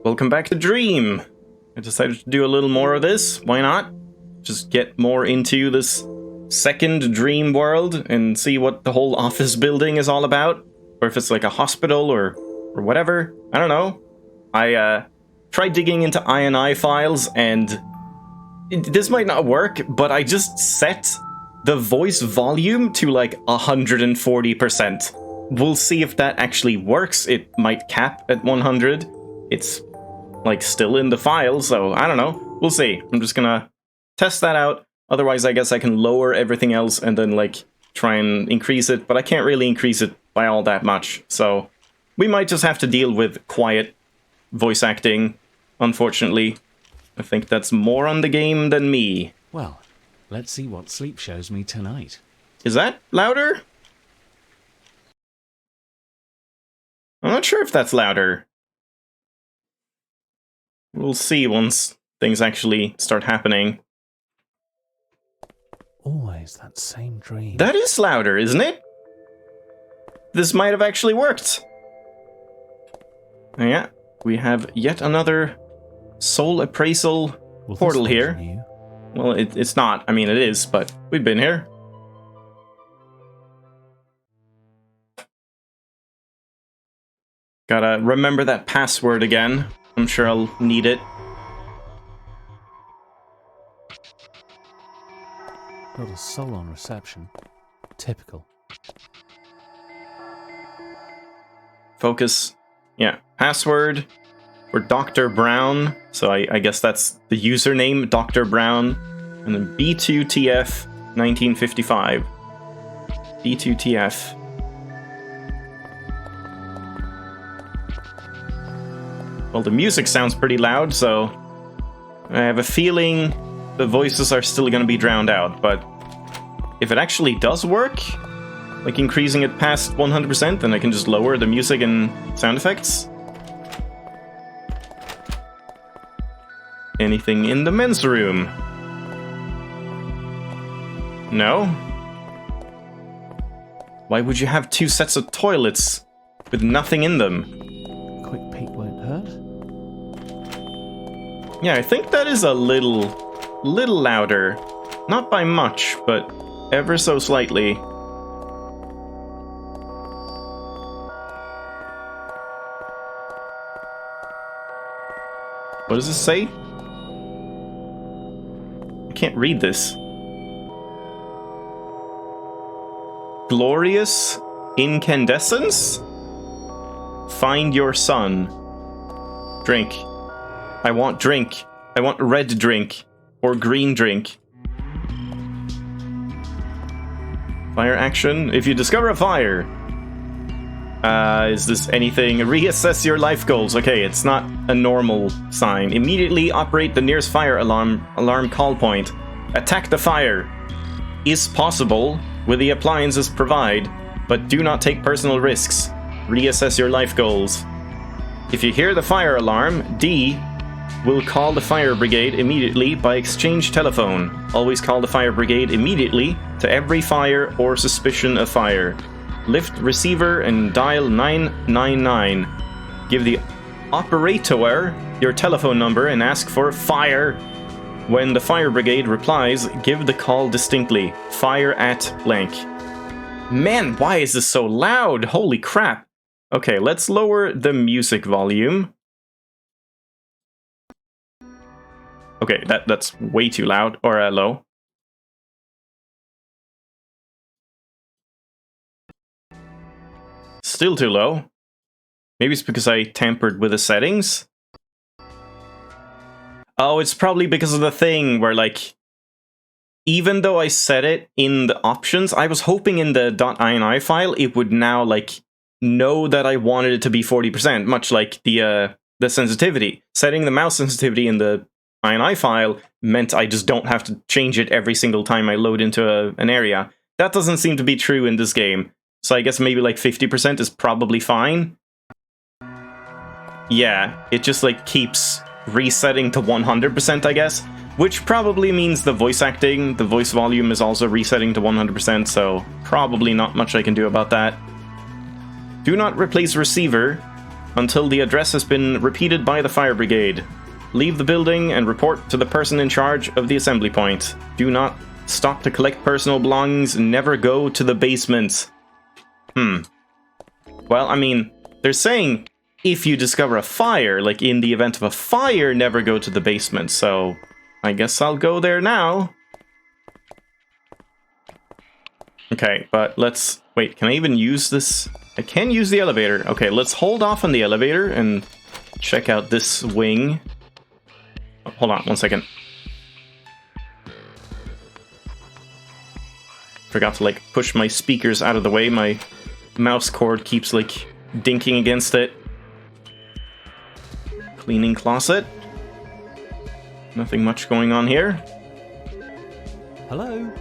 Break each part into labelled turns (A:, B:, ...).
A: Welcome back to Dream. I decided to do a little more of this. Why not? Just get more into this second dream world and see what the whole office building is all about. Or if it's like a hospital or whatever. I don't know. I tried digging into INI files and this might not work, but I just set the voice volume to like 140%. We'll see if that actually works. It might cap at 100. It's like still in the file, so I don't know. We'll see. I'm just gonna test that out. Otherwise, I guess I can lower everything else and then like try and increase it, but I can't really increase it by all that much. So we might just have to deal with quiet voice acting, unfortunately. I think that's more on the game than me.
B: Well, let's see what sleep shows me tonight.
A: Is that louder? I'm not sure if that's louder. We'll see once things actually start happening.
B: Always that same dream.
A: That is louder, isn't it? This might have actually worked. Yeah, we have yet another soul appraisal portal here.
B: New?
A: Well, it's not. I mean, it is, but we've been here. Gotta remember that password again. I'm sure I'll need it.
B: Got a soul on reception. Typical.
A: Focus. Yeah, password for Dr. Brown. So I guess that's the username, Dr. Brown. And then B2TF 1955. B2TF. Well, the music sounds pretty loud, so I have a feeling the voices are still going to be drowned out, but if it actually does work, like increasing it past 100%, then I can just lower the music and sound effects. Anything in the men's room? No? Why would you have two sets of toilets with nothing in them?
B: Quick peek won't hurt.
A: Yeah, I think that is a little louder. Not by much, but ever so slightly. What does this say? I can't read this. Glorious incandescence? Find your son. Drink. I want drink. I want red drink. Or green drink. Fire action. If you discover a fire. Is this anything? Reassess your life goals. Okay, it's not a normal sign. Immediately operate the nearest fire alarm call point. Attack the fire. Is possible with the appliances provide, but do not take personal risks. Reassess your life goals. If you hear the fire alarm, D will call the fire brigade immediately by exchange telephone. Always call the fire brigade immediately to every fire or suspicion of fire. Lift receiver and dial 999. Give the operator your telephone number and ask for fire. When the fire brigade replies, give the call distinctly. Fire at blank. Man, why is this so loud? Holy crap. Okay, let's lower the music volume. Okay, that's way too loud, or low. Still too low. Maybe it's because I tampered with the settings. Oh, it's probably because of the thing where, like, even though I set it in the options, I was hoping in the .ini file it would now, like, know that I wanted it to be 40%, much like the sensitivity. Setting the mouse sensitivity in the INI file meant I just don't have to change it every single time I load into an area. That doesn't seem to be true in this game. So I guess maybe like 50% is probably fine. Yeah, it just like keeps resetting to 100%, I guess. Which probably means the voice acting, the voice volume is also resetting to 100%, so probably not much I can do about that. Do not replace receiver. until the address has been repeated by the fire brigade. Leave the building and report to the person in charge of the assembly point. Do not stop to collect personal belongings. Never go to the basement. Well, I mean, they're saying if you discover a fire, like in the event of a fire, never go to the basement. So I guess I'll go there now. Okay, but let's... Wait, can I even use this? I can use the elevator. Okay, let's hold off on the elevator and check out this wing. Oh, hold on, 1 second. Forgot to, like, push my speakers out of the way. My mouse cord keeps, like, dinking against it. Cleaning closet. Nothing much going on here.
B: Hello?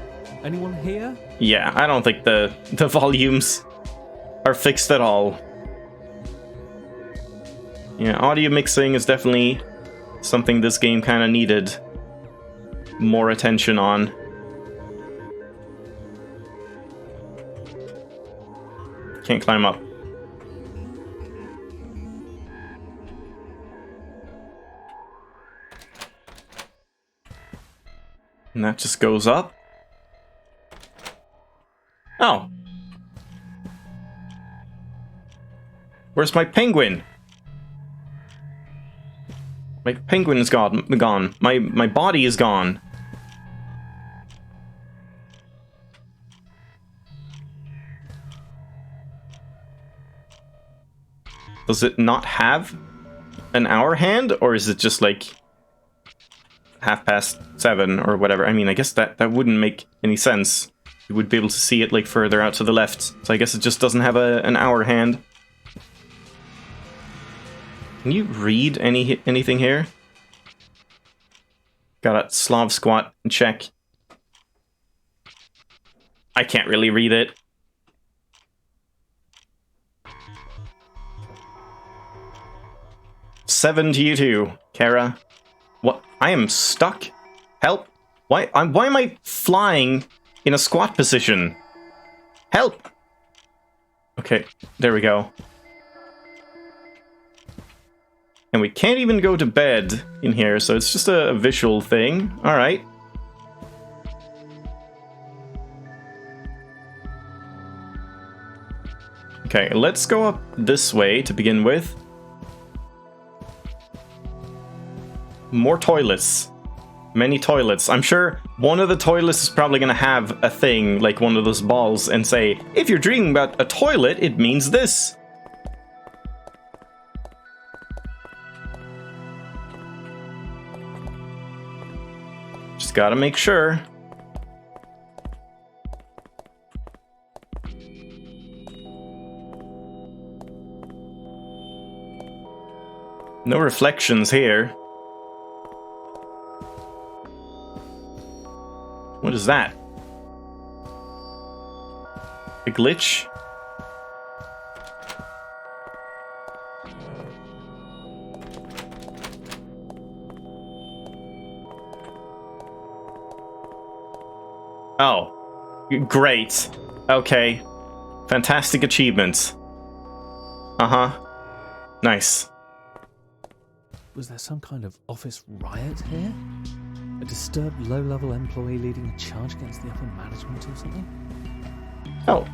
B: Anyone here?
A: Yeah, I don't think the volumes are fixed at all. Yeah, audio mixing is definitely something this game kind of needed more attention on. Can't climb up. And that just goes up. Oh. Where's my penguin? My penguin is gone. My body is gone. Does it not have an hour hand, or is it just like 7:30 or whatever? I mean, I guess that wouldn't make any sense. You would be able to see it like further out to the left. So I guess it just doesn't have an hour hand. Can you read anything here? Gotta Slav squat and check. I can't really read it. Seven to you too, Kara. What? I am stuck. Help! Why am I flying in a squat position? Help! Okay, there we go. And we can't even go to bed in here, so it's just a visual thing. Alright. Okay, let's go up this way to begin with. More toilets. Many toilets. I'm sure one of the toilets is probably going to have a thing, like one of those balls, and say, if you're dreaming about a toilet, it means this. Just gotta make sure. No reflections here. What is that? A glitch? Oh. Great. Okay. Fantastic achievements. Uh-huh. Nice.
B: Was there some kind of office riot here? A disturbed low-level employee leading a charge against the upper management or something?
A: Oh.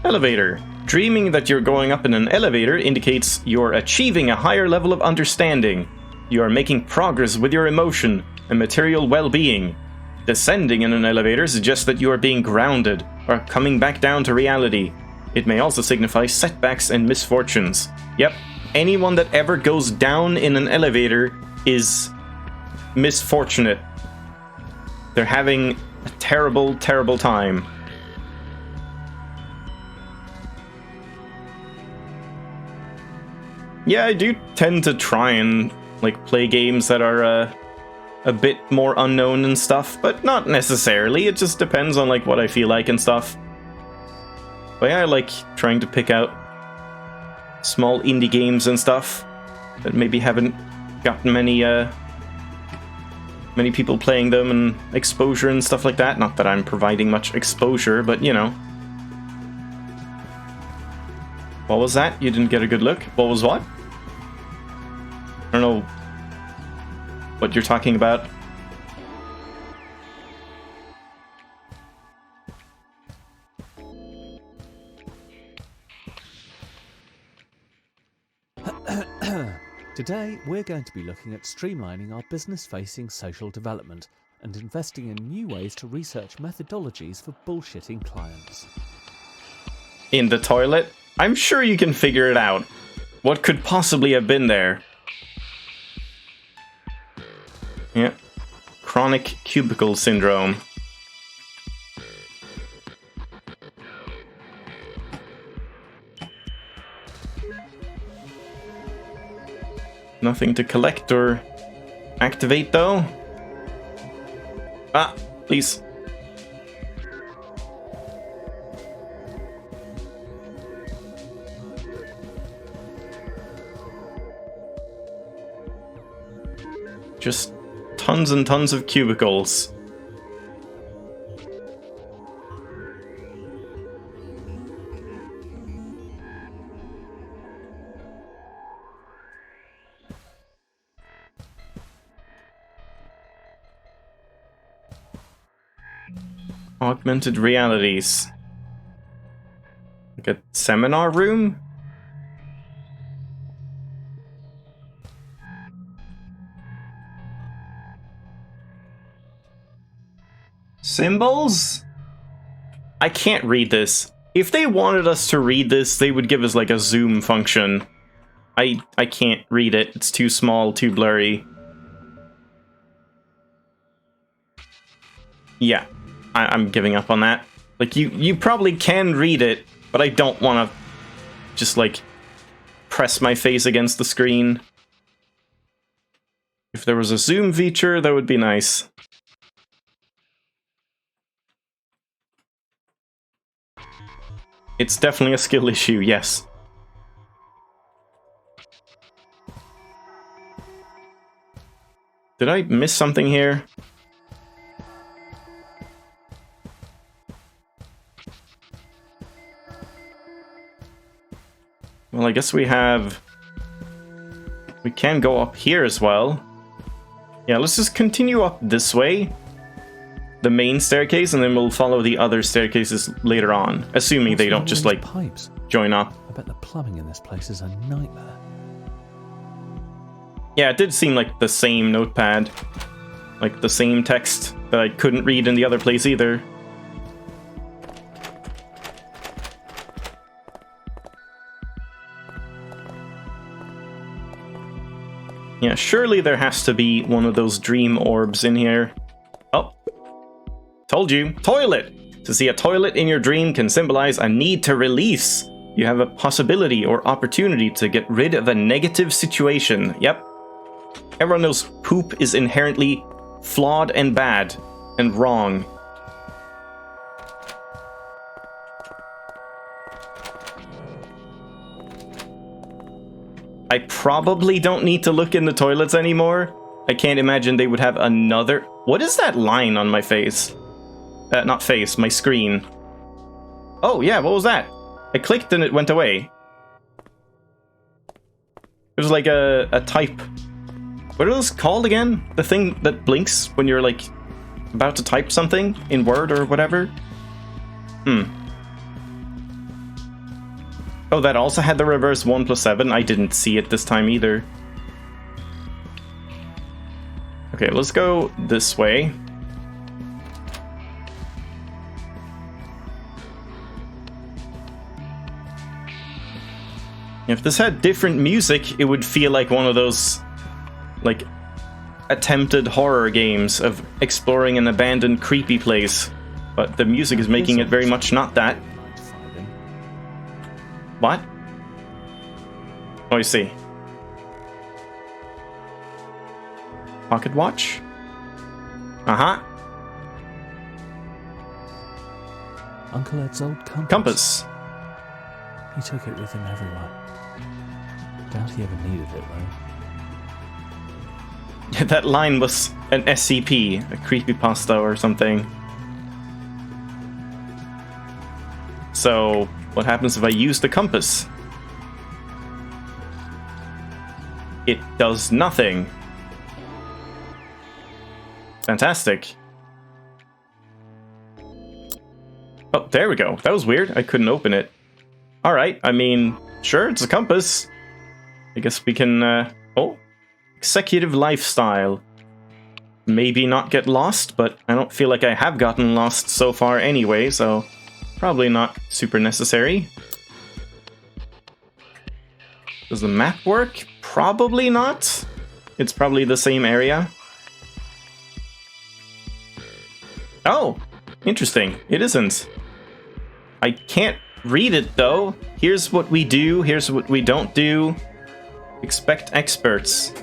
A: Elevator. Dreaming that you're going up in an elevator indicates you're achieving a higher level of understanding. You are making progress with your emotion and material well-being. Descending in an elevator suggests that you are being grounded or coming back down to reality. It may also signify setbacks and misfortunes. Yep, anyone that ever goes down in an elevator is misfortunate. They're having a terrible, terrible time. Yeah, I do tend to try and like play games that are a bit more unknown and stuff, but not necessarily. It just depends on like what I feel like and stuff. But yeah, I like trying to pick out small indie games and stuff that maybe haven't gotten many people playing them and exposure and stuff like that. Not that I'm providing much exposure, but you know. What was that? You didn't get a good look? What was what? I don't know what you're talking about.
B: Today, we're going to be looking at streamlining our business-facing social development and investing in new ways to research methodologies for bullshitting clients.
A: In the toilet? I'm sure you can figure it out. What could possibly have been there? Yeah. Chronic cubicle syndrome. Nothing to collect or activate, though. Ah, please. Just tons and tons of cubicles. Augmented realities. Like a seminar room? Symbols? I can't read this. If they wanted us to read this, they would give us like a zoom function. I can't read it. It's too small, too blurry. Yeah. I'm giving up on that. Like, you probably can read it, but I don't want to just, like, press my face against the screen. If there was a zoom feature, that would be nice. It's definitely a skill issue, yes. Did I miss something here? Well, I guess we can go up here as well. Yeah, let's just continue up this way. The main staircase, and then we'll follow the other staircases later on. Assuming they don't just, like,
B: pipes?
A: Join up.
B: I bet the plumbing in this place is a nightmare.
A: Yeah, it did seem like the same notepad. Like the same text that I couldn't read in the other place either. Yeah, surely there has to be one of those dream orbs in here. Oh. Told you. Toilet! To see a toilet in your dream can symbolize a need to release. You have a possibility or opportunity to get rid of a negative situation. Yep. Everyone knows poop is inherently flawed and bad and wrong. I probably don't need to look in the toilets anymore. I can't imagine they would have another... What is that line on my face? Not face, my screen. Oh, yeah, what was that? I clicked and it went away. It was like a type. What are those called again? The thing that blinks when you're, like, about to type something in Word or whatever? Oh, that also had the reverse 1+7. I didn't see it this time either. Okay, let's go this way. If this had different music, it would feel like one of those, like, attempted horror games of exploring an abandoned creepy place. But the music is making it very much not that. What? Oh, I see. Pocket watch? Uh-huh.
B: Uncle Ed's old compass.
A: Compass.
B: He took it with him everywhere. Doubt he ever needed it, though.
A: That line was an SCP, a creepypasta or something. So, what happens if I use the compass? it does nothing. Fantastic. Oh, there we go. That was weird. I couldn't open it. Alright, I mean, sure, it's a compass. I guess we can, oh. Executive lifestyle. Maybe not get lost, but I don't feel like I have gotten lost so far anyway, so probably not super necessary. Does the map work? Probably not. It's probably the same area. Oh, interesting. It isn't. I can't read it, though. Here's what we do. Here's what we don't do. Expect experts.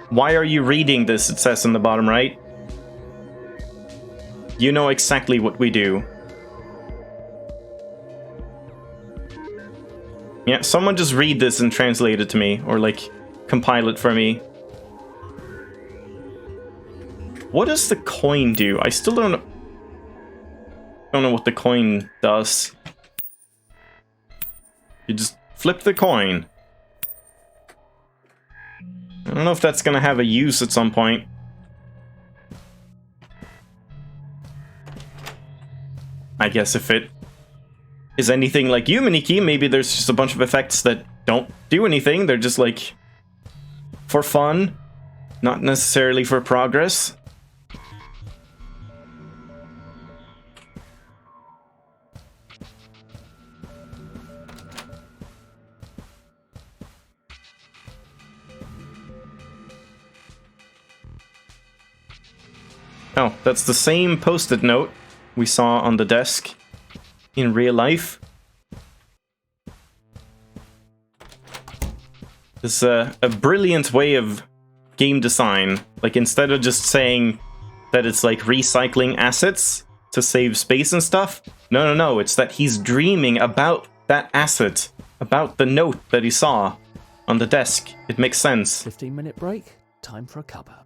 A: Why are you reading this? It says in the bottom right. You know exactly what we do. Yeah, someone just read this and translate it to me. Or, like, compile it for me. What does the coin do? I still don't know what the coin does. You just flip the coin. I don't know if that's gonna have a use at some point. I guess if it is anything like Yume, Nikki, maybe there's just a bunch of effects that don't do anything. They're just like for fun, not necessarily for progress. Oh, that's the same post-it note we saw on the desk in real life. It's a brilliant way of game design. Like, instead of just saying that it's like recycling assets to save space and stuff, no, it's that he's dreaming about that asset, about the note that he saw on the desk. It makes sense.
B: 15-minute break, time for a cuppa.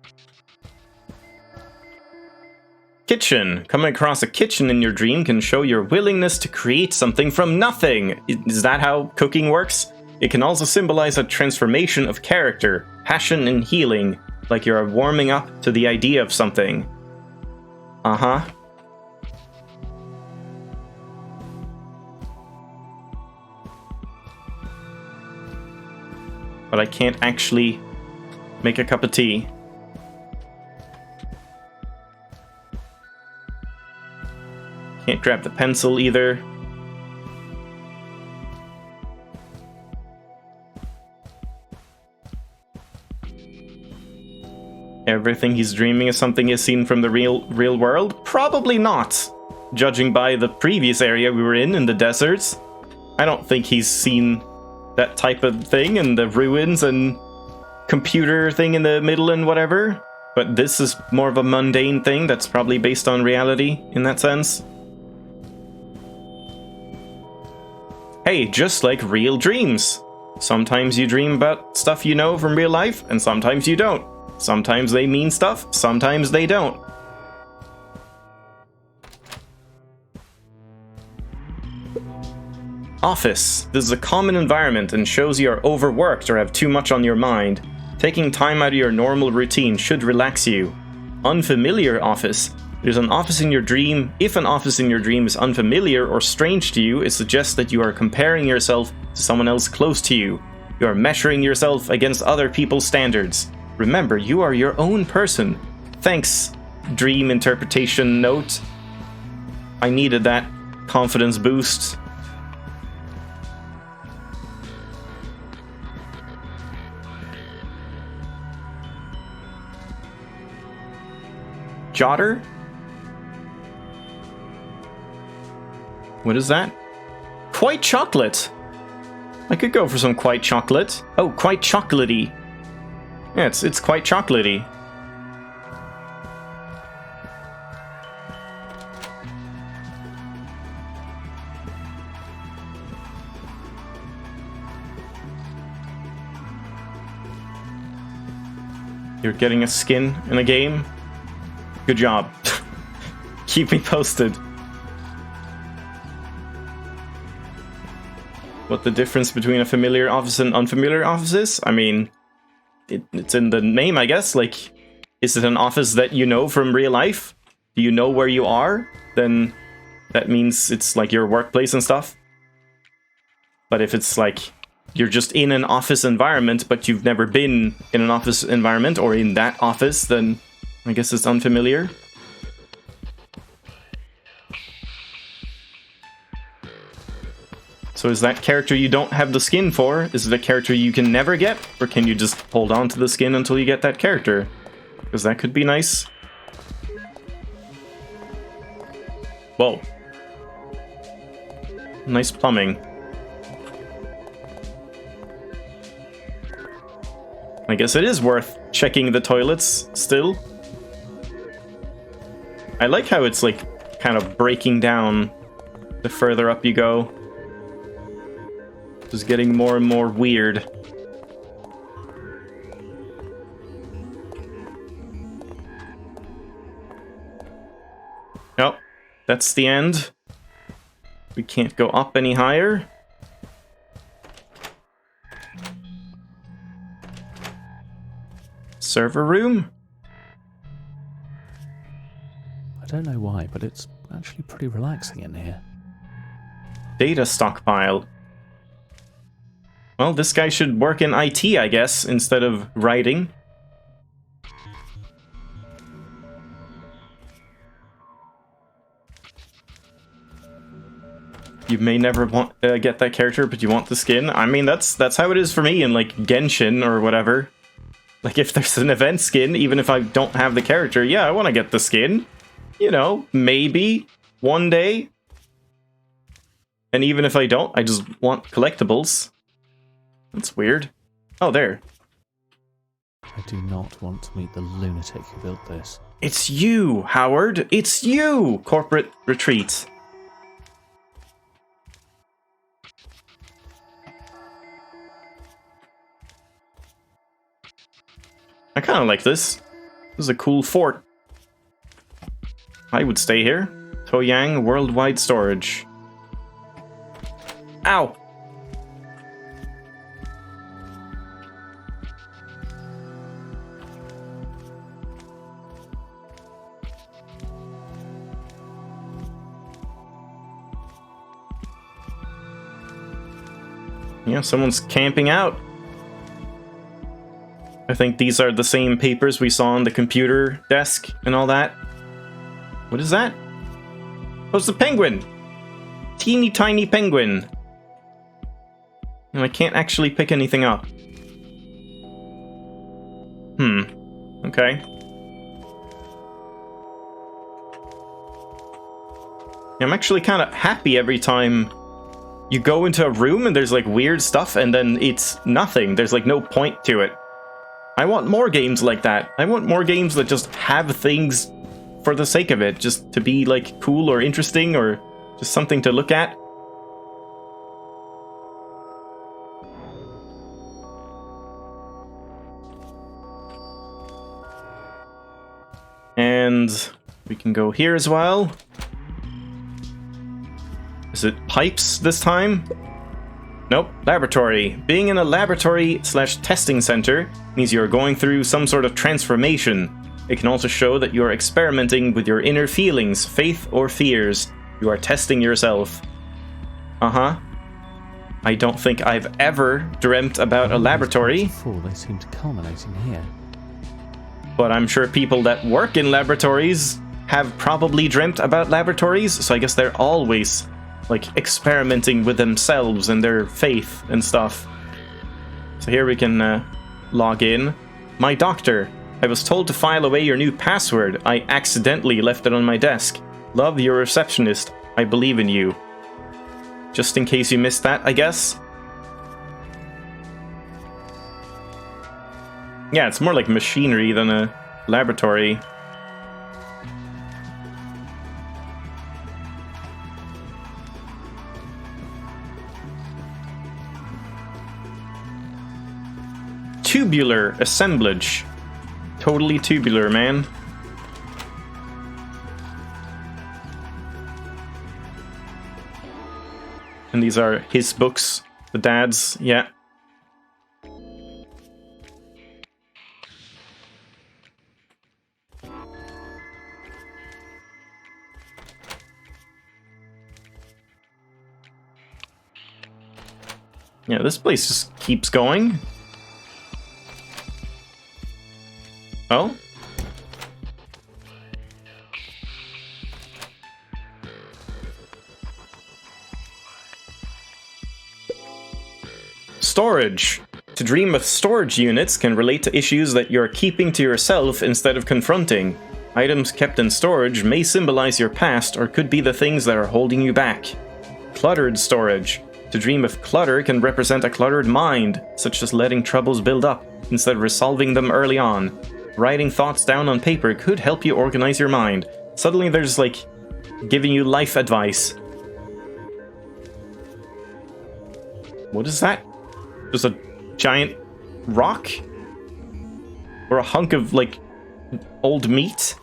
A: Kitchen. Coming across a kitchen in your dream can show your willingness to create something from nothing. Is that how cooking works? It can also symbolize a transformation of character, passion, and healing, like you're warming up to the idea of something. Uh-huh. But I can't actually make a cup of tea. Can't grab the pencil either. Everything he's dreaming is something he's seen from the real world? Probably not. Judging by the previous area we were in the deserts. I don't think he's seen that type of thing and the ruins and computer thing in the middle and whatever. But this is more of a mundane thing that's probably based on reality in that sense. Hey, just like real dreams. Sometimes you dream about stuff you know from real life, and sometimes you don't. Sometimes they mean stuff, sometimes they don't. Office. This is a common environment and shows you are overworked or have too much on your mind. Taking time out of your normal routine should relax you. Unfamiliar office. There's an office in your dream. If an office in your dream is unfamiliar or strange to you, it suggests that you are comparing yourself to someone else close to you. You are measuring yourself against other people's standards. Remember, you are your own person. Thanks, dream interpretation note. I needed that confidence boost. Jotter? What is that? Quite chocolate! I could go for some quite chocolate. Oh, quite chocolatey. Yeah, it's quite chocolatey. You're getting a skin in a game? Good job. Keep me posted. what the difference between a familiar office and unfamiliar office is. I mean, it's in the name, I guess. Like, is it an office that you know from real life? Do you know where you are? Then that means it's like your workplace and stuff. But if it's like you're just in an office environment, but you've never been in an office environment or in that office, then I guess it's unfamiliar. So is that character you don't have the skin for? Is it a character you can never get? Or can you just hold on to the skin until you get that character? Because that could be nice. Whoa. Nice plumbing. I guess it is worth checking the toilets still. I like how it's like kind of breaking down the further up you go. Just getting more and more weird. Nope, that's the end. We can't go up any higher. Server room?
B: I don't know why, but it's actually pretty relaxing in here.
A: Data stockpile. Well, this guy should work in IT, I guess, instead of writing. You may never want get that character, but you want the skin. I mean, that's how it is for me in like Genshin or whatever. Like if there's an event skin, even if I don't have the character, yeah, I want to get the skin. You know, maybe one day. And even if I don't, I just want collectibles. That's weird. Oh, there.
B: I do not want to meet the lunatic who built this.
A: It's you, Howard. It's you! Corporate retreat. I kind of like this. This is a cool fort. I would stay here. Toyang Worldwide Storage. Ow! Yeah, someone's camping out. I think these are the same papers we saw on the computer desk and all that. What is that? Oh, it's the penguin! Teeny tiny penguin. And I can't actually pick anything up. Okay. I'm actually kind of happy every time you go into a room and there's like weird stuff and then it's nothing. There's like no point to it. I want more games like that. I want more games that just have things for the sake of it, just to be like cool or interesting or just something to look at. And we can go here as well. Is it pipes this time? Nope, laboratory. Being in a laboratory/testing center means you're going through some sort of transformation. It can also show that you're experimenting with your inner feelings, faith, or fears. You are testing yourself. Uh-huh. I don't think I've ever dreamt about a laboratory.
B: Before they seem to culminate in here.
A: But I'm sure people that work in laboratories have probably dreamt about laboratories, so I guess they're always like experimenting with themselves and their faith and stuff. So here we can log in. My doctor. I was told to file away your new password. I accidentally left it on my desk. Love, your receptionist. I believe in you. Just in case you missed that, I guess. Yeah, it's more like machinery than a laboratory. Tubular assemblage. Totally tubular, man. And these are his books The dads, yeah. Yeah, this place just keeps going. Oh? Storage. To dream of storage units can relate to issues that you're keeping to yourself instead of confronting. Items kept in storage may symbolize your past or could be the things that are holding you back. Cluttered storage. To dream of clutter can represent a cluttered mind, such as letting troubles build up instead of resolving them early on. Writing thoughts down on paper could help you organize your mind. Suddenly there's like giving you life advice. What is that? Just a giant rock? Or a hunk of like old meat?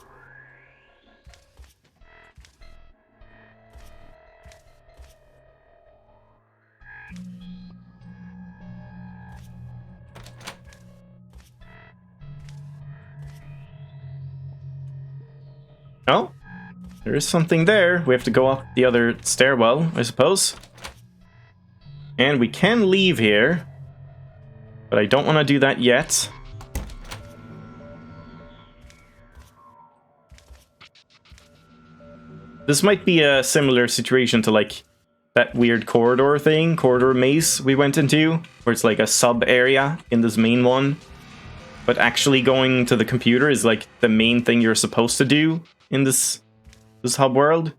A: Oh, there is something there. We have to go up the other stairwell, I suppose. And we can leave here, but I don't want to do that yet. This might be a similar situation to like that weird corridor maze we went into, where it's like a sub area in this main one. But actually going to the computer is like the main thing you're supposed to do in this hub world.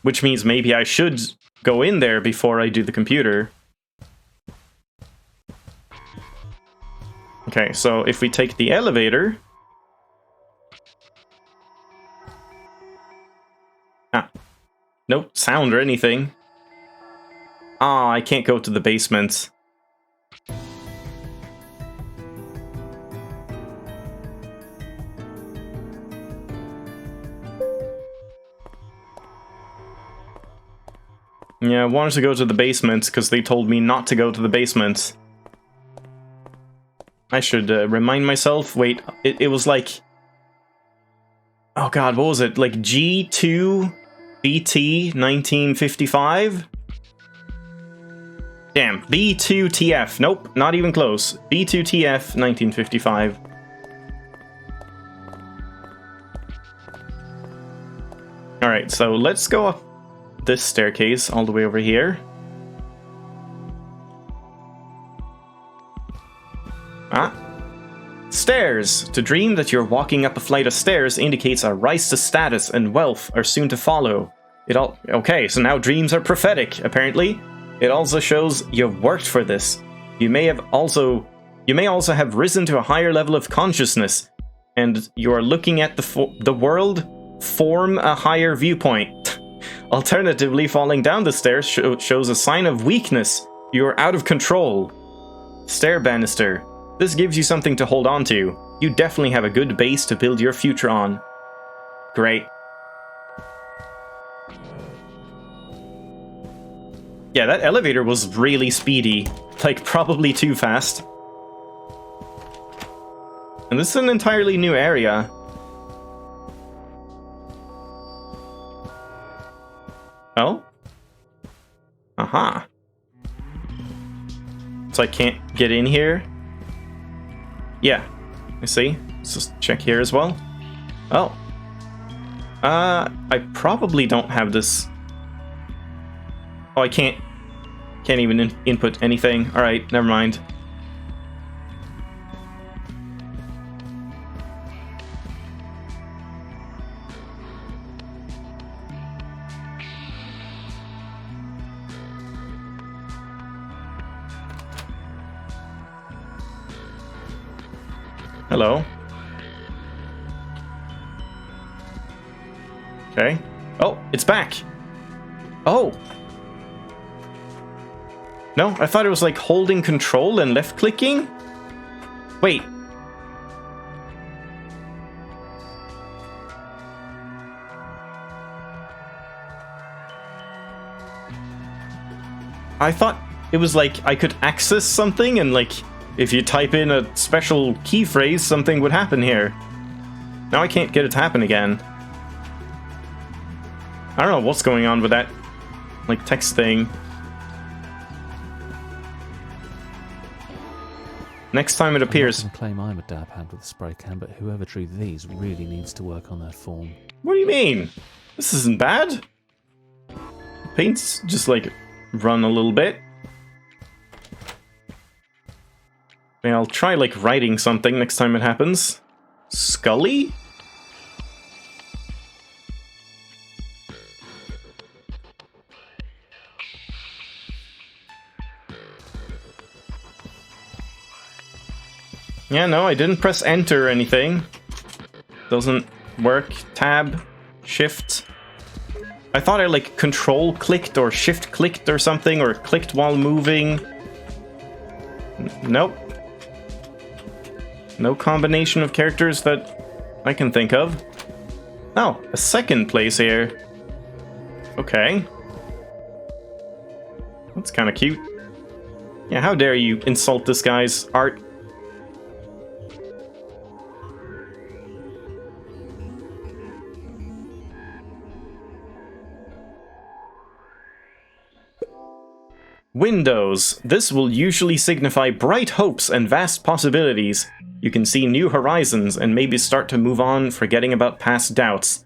A: Which means maybe I should go in there before I do the computer. Okay, so if we take the elevator... Ah, no sound or anything. Ah, I can't go to the basement. Yeah, I wanted to go to the basement because they told me not to go to the basement. I should remind myself. Wait, it was like... Oh god, what was it? Like G2 BT 1955? Damn, B2TF. Nope, not even close. B2TF 1955. Alright, so let's go up this staircase all the way over here. Ah. Stairs. To dream that you're walking up a flight of stairs indicates a rise to status and wealth are soon to follow. Okay, so now dreams are prophetic, apparently. It also shows you've worked for this. You may also have risen to a higher level of consciousness, and you are looking at the world form a higher viewpoint. Alternatively, falling down the stairs shows a sign of weakness. You are out of control. Stair banister. This gives you something to hold on to. You definitely have a good base to build your future on. Great. Yeah, that elevator was really speedy. Like, probably too fast. And this is an entirely new area. Oh? Aha. So I can't get in here? Yeah, I see. Let's just check here as well. Oh. I probably don't have this. Oh, I can't even input anything. Alright, never mind. Hello. Okay. Oh, it's back. Oh. No, I thought it was like holding control and left clicking. Wait. I thought it was like I could access something, and like if you type in a special key phrase, something would happen here. Now I can't get it to happen again. I don't know what's going on with that, like, text thing. Next time it appears...
B: I'm not gonna claim I'm a dab hand with a spray can, but whoever drew these really needs to work on their form.
A: What do you mean? This isn't bad. Paint's just, like, run a little bit. Yeah, I'll try, like, writing something next time it happens. Scully? Yeah, no, I didn't press enter or anything. Doesn't work. Tab, shift. I thought I like control clicked or shift clicked or something, or clicked while moving. Nope. No combination of characters that I can think of. Oh, a second place here. Okay. That's kind of cute. Yeah, how dare you insult this guy's art. Windows. This will usually signify bright hopes and vast possibilities. You can see new horizons and maybe start to move on, forgetting about past doubts.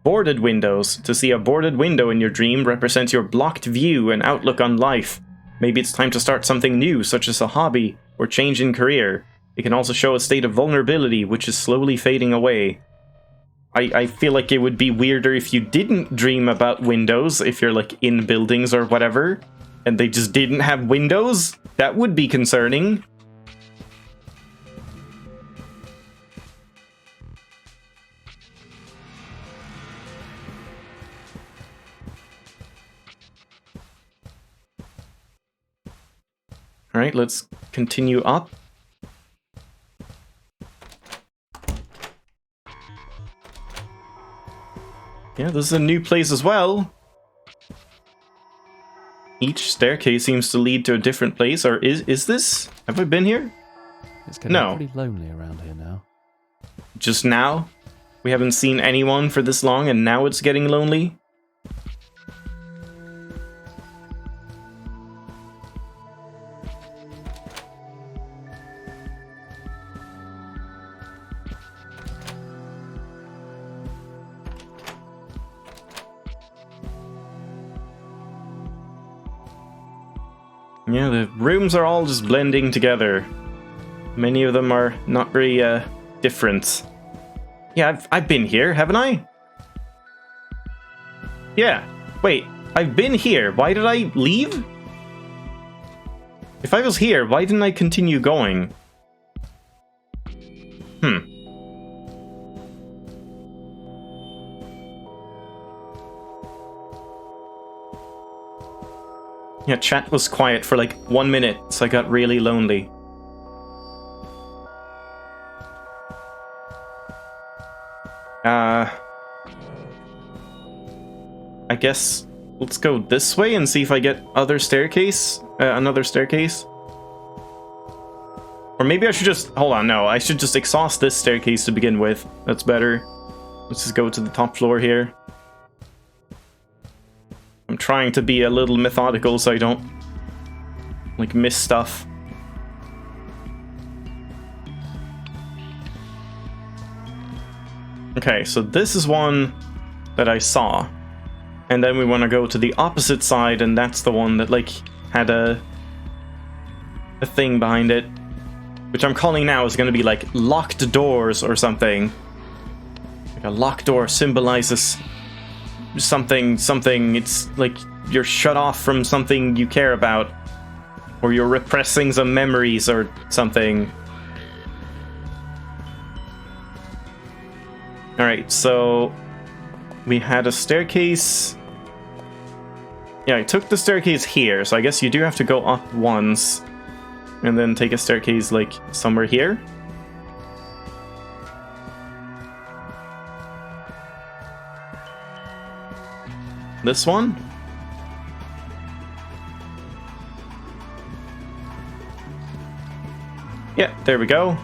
A: Boarded windows. To see a boarded window in your dream represents your blocked view and outlook on life. Maybe it's time to start something new, such as a hobby or change in career. It can also show a state of vulnerability, which is slowly fading away. I feel like it would be weirder if you didn't dream about windows, if you're like in buildings or whatever. And they just didn't have windows? That would be concerning. Alright, let's continue up. Yeah, this is a new place as well. Each staircase seems to lead to a different place, or is this? Have I been here?
B: It's getting pretty lonely around here now.
A: Just now? We haven't seen anyone for this long, and now it's getting lonely? Yeah, the rooms are all just blending together. Many of them are not very, different. Yeah, I've been here, haven't I? Yeah. Wait, I've been here. Why did I leave? If I was here, why didn't I continue going? Yeah, chat was quiet for like 1 minute, so I got really lonely. I guess let's go this way and see if I get another staircase. Or maybe I should just... Hold on, no. I should just exhaust this staircase to begin with. That's better. Let's just go to the top floor here. I'm trying to be a little methodical so I don't, like, miss stuff. Okay, so this is one that I saw. And then we want to go to the opposite side, and that's the one that, like, had a thing behind it. Which I'm calling now is going to be, like, locked doors or something. Like, a locked door symbolizes something, it's like you're shut off from something you care about. Or you're repressing some memories or something. Alright, so we had a staircase. Yeah, I took the staircase here, so I guess you do have to go up once. And then take a staircase, like, somewhere here. This one? Yeah, there we go.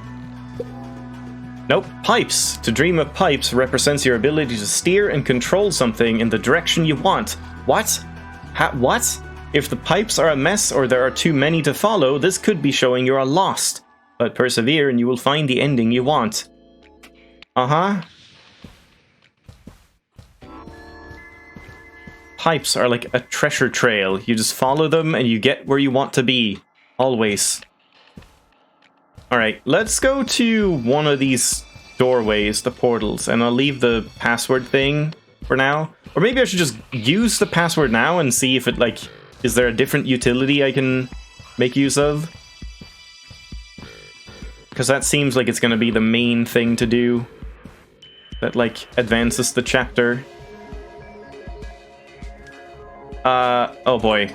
A: Nope, pipes. To dream of pipes represents your ability to steer and control something in the direction you want. What? What? If the pipes are a mess or there are too many to follow, this could be showing you are lost. But persevere and you will find the ending you want. Uh-huh. Pipes are like a treasure trail. You just follow them and you get where you want to be. Always. Alright, let's go to one of these doorways, the portals, and I'll leave the password thing for now. Or maybe I should just use the password now and see if it, like, is there a different utility I can make use of? Because that seems like it's going to be the main thing to do. That, like, advances the chapter. Oh boy.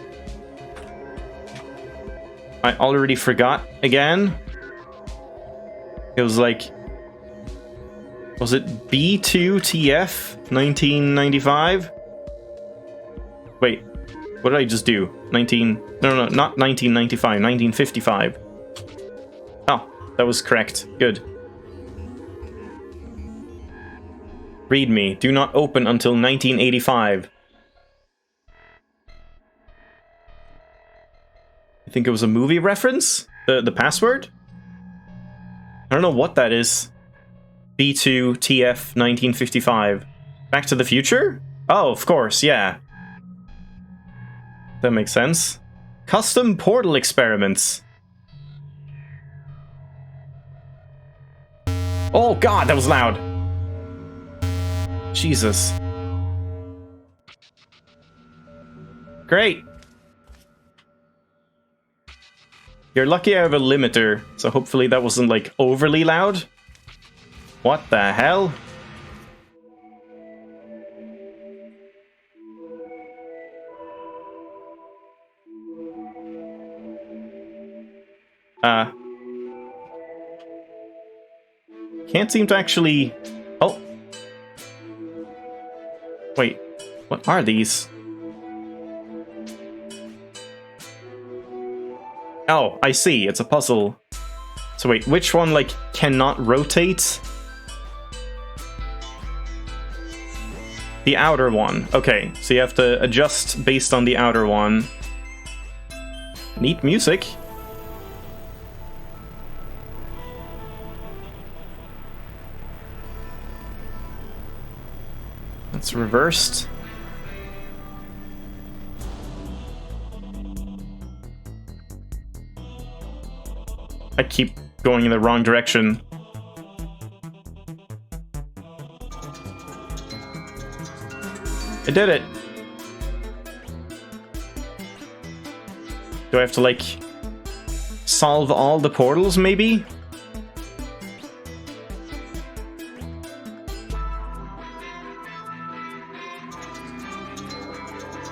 A: I already forgot again. It was like... Was it B2TF 1995? Wait, what did I just do? No, not 1995, 1955. Oh, that was correct. Good. Read me. Do not open until 1985. I think it was a movie reference? The password? I don't know what that is. B2TF 1955. Back to the Future? Oh, of course, yeah. That makes sense. Custom portal experiments. Oh god, that was loud. Jesus. Great. You're lucky I have a limiter, so hopefully that wasn't, like, overly loud. What the hell? Can't seem to actually... Oh. Wait, what are these? Oh, I see, it's a puzzle. So wait, which one, like, cannot rotate? The outer one. Okay, so you have to adjust based on the outer one. Neat music. That's reversed. I keep going in the wrong direction. I did it! Do I have to, like, solve all the portals, maybe?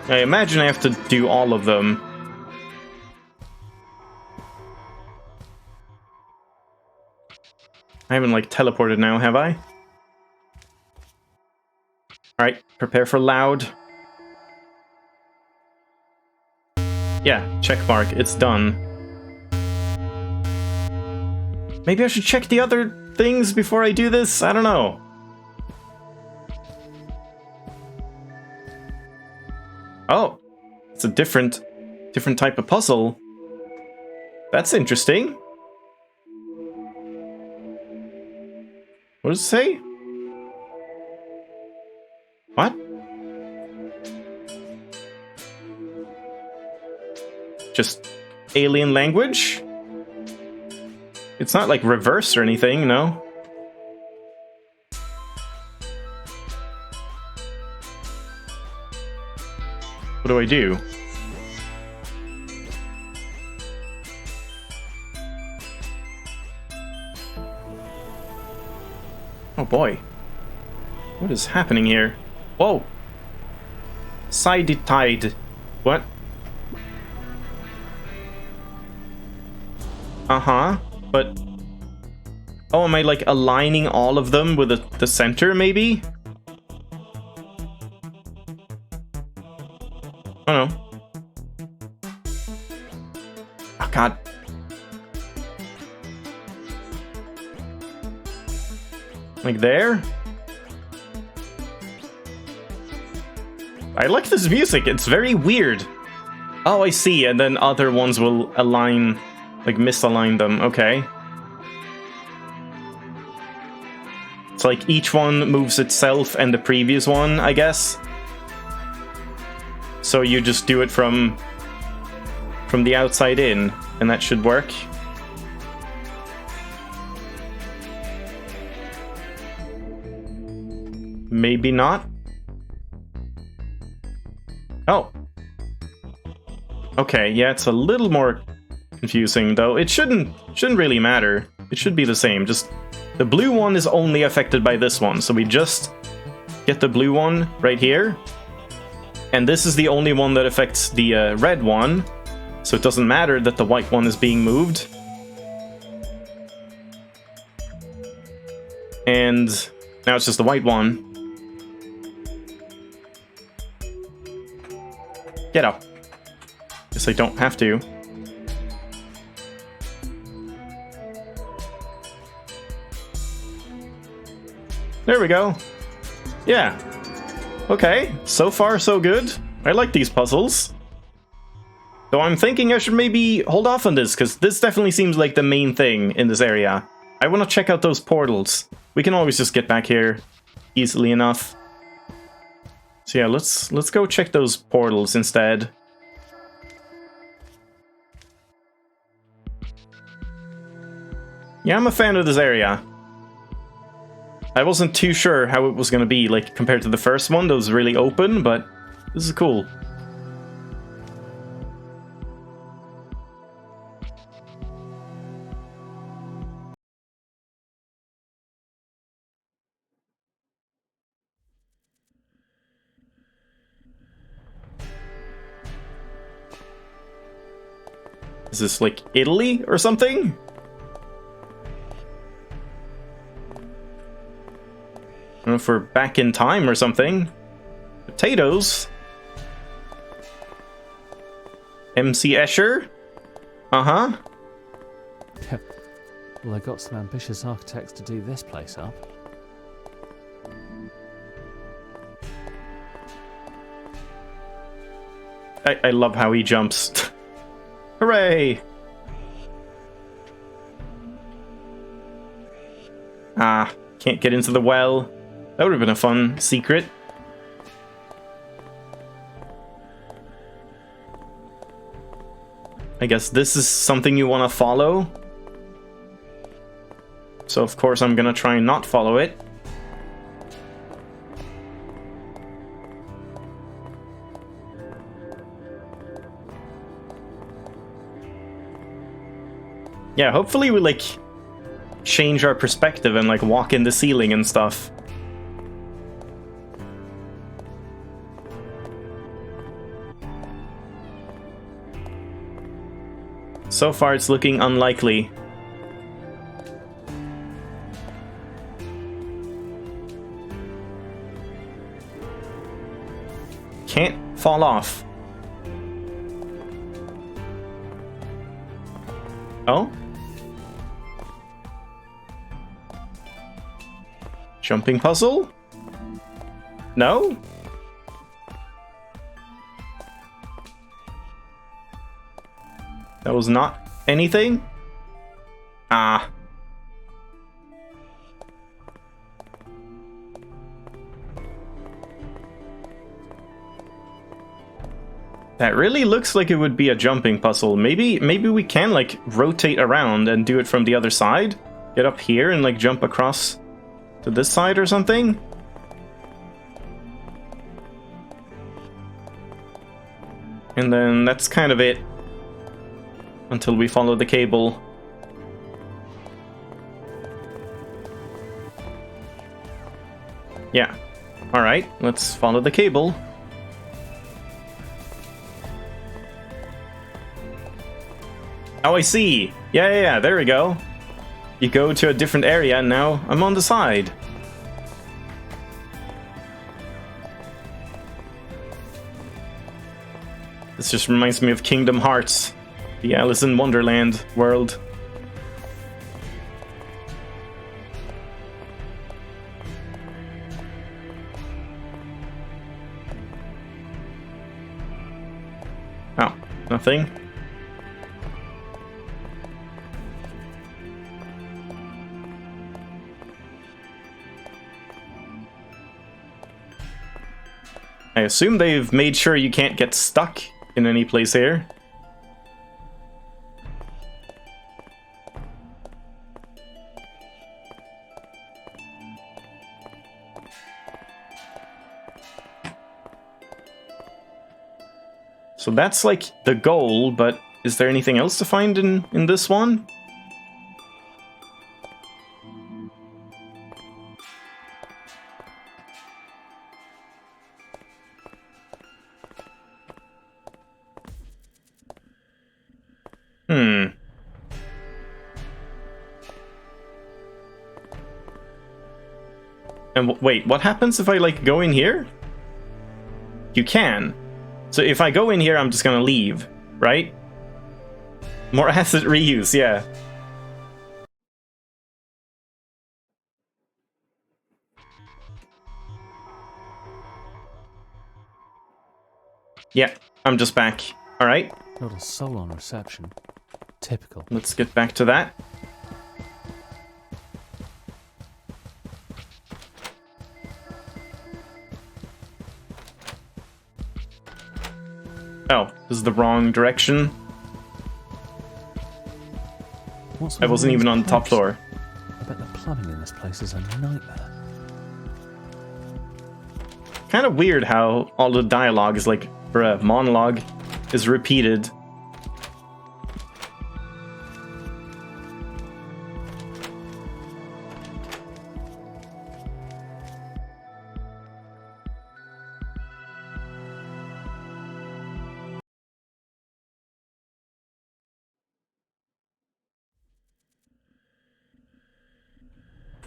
A: I imagine I have to do all of them. I haven't, like, teleported now, have I? Alright, prepare for loud. Yeah, check mark, it's done. Maybe I should check the other things before I do this? I don't know. Oh, it's a different type of puzzle. That's interesting. What does it say? What? Just alien language? It's not like reverse or anything, no? What do I do? Oh boy. What is happening here? Whoa! Sided tide. What? Uh-huh. But... Oh, am I, like, aligning all of them with the center, maybe? Oh, no. Oh, God. Like there? I like this music, it's very weird. Oh, I see, and then other ones will align, like misalign them, okay. It's like each one moves itself and the previous one, I guess. So you just do it from the outside in, and that should work. Maybe not. Oh. Okay, yeah, it's a little more confusing, though. It shouldn't really matter. It should be the same. Just the blue one is only affected by this one, so we just get the blue one right here. And this is the only one that affects the red one, so it doesn't matter that the white one is being moved. And now it's just the white one. Get up. Guess I don't have to. There we go. Yeah. Okay, so far so good. I like these puzzles. Though I'm thinking I should maybe hold off on this, because this definitely seems like the main thing in this area. I want to check out those portals. We can always just get back here easily enough. So yeah, let's go check those portals instead. Yeah, I'm a fan of this area. I wasn't too sure how it was going to be, like, compared to the first one that was really open, but this is cool. Is this, like, Italy or something? I don't know if we're back in time or something. Potatoes. MC Escher? Uh-huh.
B: Well, I got some ambitious architects to do this place up.
A: I love how he jumps. Hooray! Ah, can't get into the well. That would have been a fun secret. I guess this is something you want to follow. So of course I'm gonna try and not follow it. Yeah, hopefully we, like, change our perspective and, like, walk in the ceiling and stuff. So far, it's looking unlikely. Can't fall off. Oh? Jumping puzzle? No? That was not anything? Ah. That really looks like it would be a jumping puzzle. Maybe we can, like, rotate around and do it from the other side? Get up here and, like, jump across to this side or something? And then that's kind of it. Until we follow the cable. Yeah. Alright, let's follow the cable. Oh, I see! Yeah, there we go. You go to a different area, and now I'm on the side. This just reminds me of Kingdom Hearts. The Alice in Wonderland world. Nothing. I assume they've made sure you can't get stuck in any place here. So that's like the goal, but is there anything else to find in this one? And wait, what happens if I, like, go in here? You can. So if I go in here, I'm just gonna leave, right? More asset reuse, yeah. Yeah, I'm just back. Alright.
B: Not a soul on reception. Typical.
A: Let's get back to that. Oh, this is the wrong direction. I wasn't even on the top floor.
B: I bet the plumbing in this place is a nightmare.
A: Kind of weird how all the dialogue is like, or a monologue is repeated.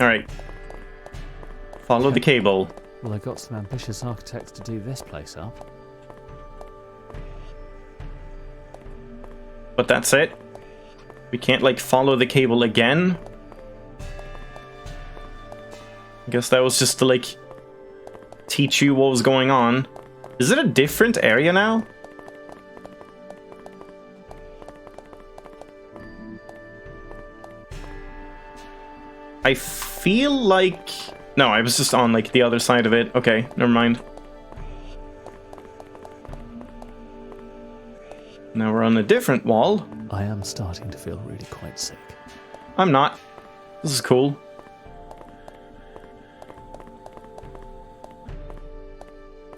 A: Alright. Follow the cable.
B: Well, I got some ambitious architects to do this place up.
A: But that's it? We can't, like, follow the cable again? I guess that was just to, like, teach you what was going on. Is it a different area now? I feel like... No, I was just on, like, the other side of it. Okay, never mind. Now we're on a different wall.
B: I am starting to feel really quite sick.
A: I'm not. This is cool.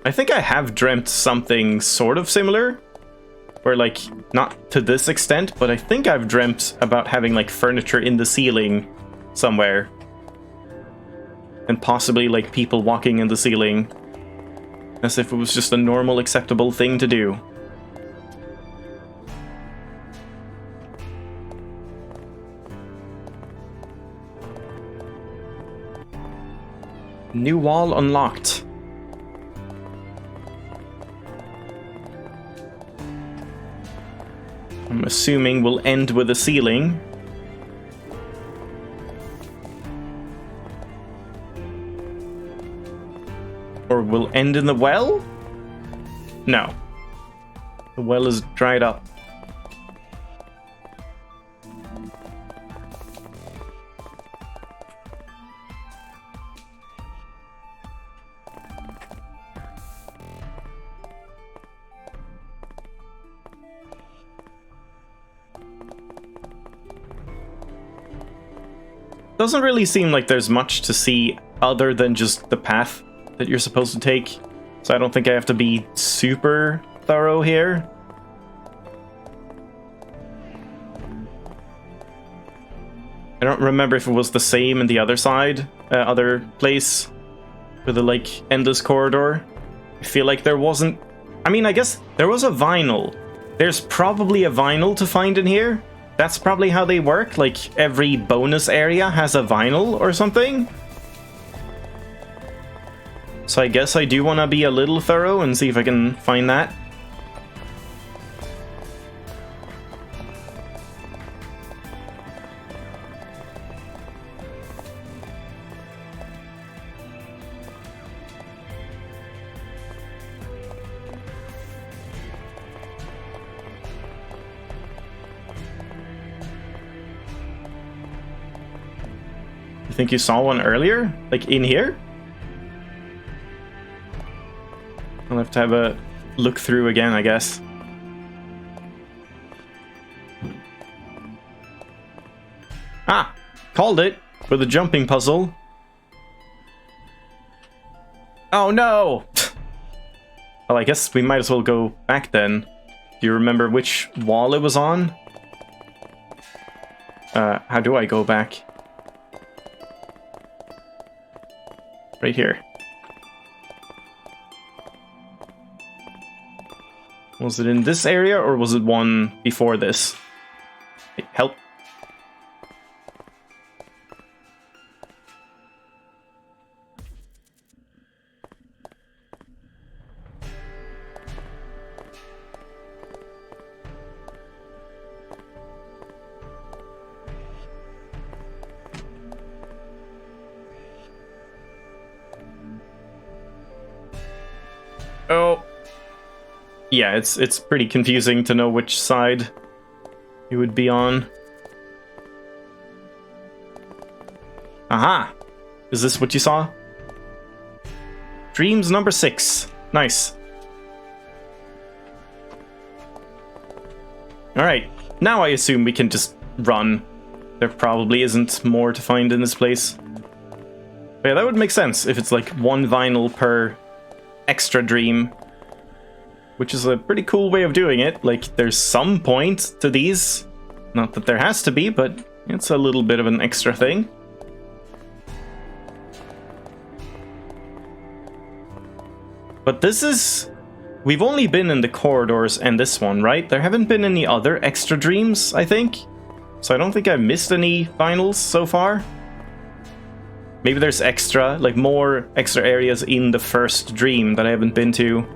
A: I think I have dreamt something sort of similar. Or, like, not to this extent, but I think I've dreamt about having, like, furniture in the ceiling somewhere. And possibly, like, people walking in the ceiling. As if it was just a normal, acceptable thing to do. New wall unlocked. I'm assuming we'll end with a ceiling. Or we'll end in the well? No. The well is dried up. Doesn't really seem like there's much to see other than just the path that you're supposed to take. So I don't think I have to be super thorough here. I don't remember if it was the same in the other side, other place with the, like, endless corridor. I feel like there wasn't... I mean, I guess there was a vinyl. There's probably a vinyl to find in here. That's probably how they work, like every bonus area has a vinyl or something. So I guess I do want to be a little thorough and see if I can find that. You think you saw one earlier? Like in here? I'll have to have a look through again, I guess. Ah! Called it! With a jumping puzzle. Oh no! Well, I guess we might as well go back then. Do you remember which wall it was on? How do I go back? Right here. Was it in this area, or was it one before this? Hey, help. Oh. Yeah, it's pretty confusing to know which side you would be on. Aha! Is this what you saw? Dreams number 6. Nice. Alright, now I assume we can just run. There probably isn't more to find in this place. But yeah, that would make sense if it's like one vinyl per extra dream. Which is a pretty cool way of doing it. Like, there's some point to these. Not that there has to be, but it's a little bit of an extra thing. But this is... We've only been in the corridors and this one, right? There haven't been any other extra dreams, I think. So I don't think I've missed any finals so far. Maybe there's extra, like more extra areas in the first dream that I haven't been to.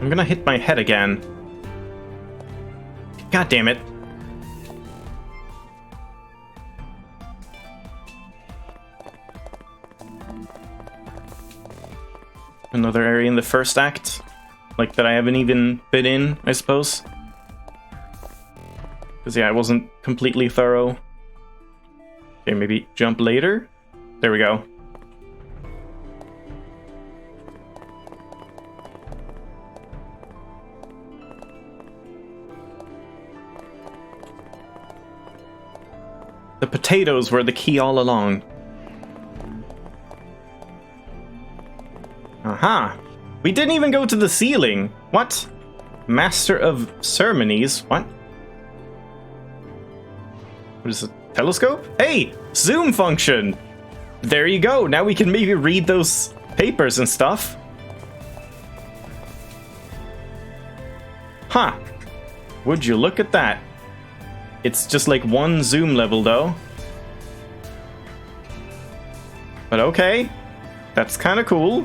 A: I'm gonna hit my head again. God damn it. Another area in the first act. Like, that I haven't even been in, I suppose. Because, yeah, I wasn't completely thorough. Okay, maybe jump later? There we go. The potatoes were the key all along. Aha! We didn't even go to the ceiling! What? Master of Ceremonies? What? What is a telescope? Hey! Zoom function! There you go! Now we can maybe read those papers and stuff. Huh. Would you look at that? It's just like one zoom level, though. But okay. That's kind of cool.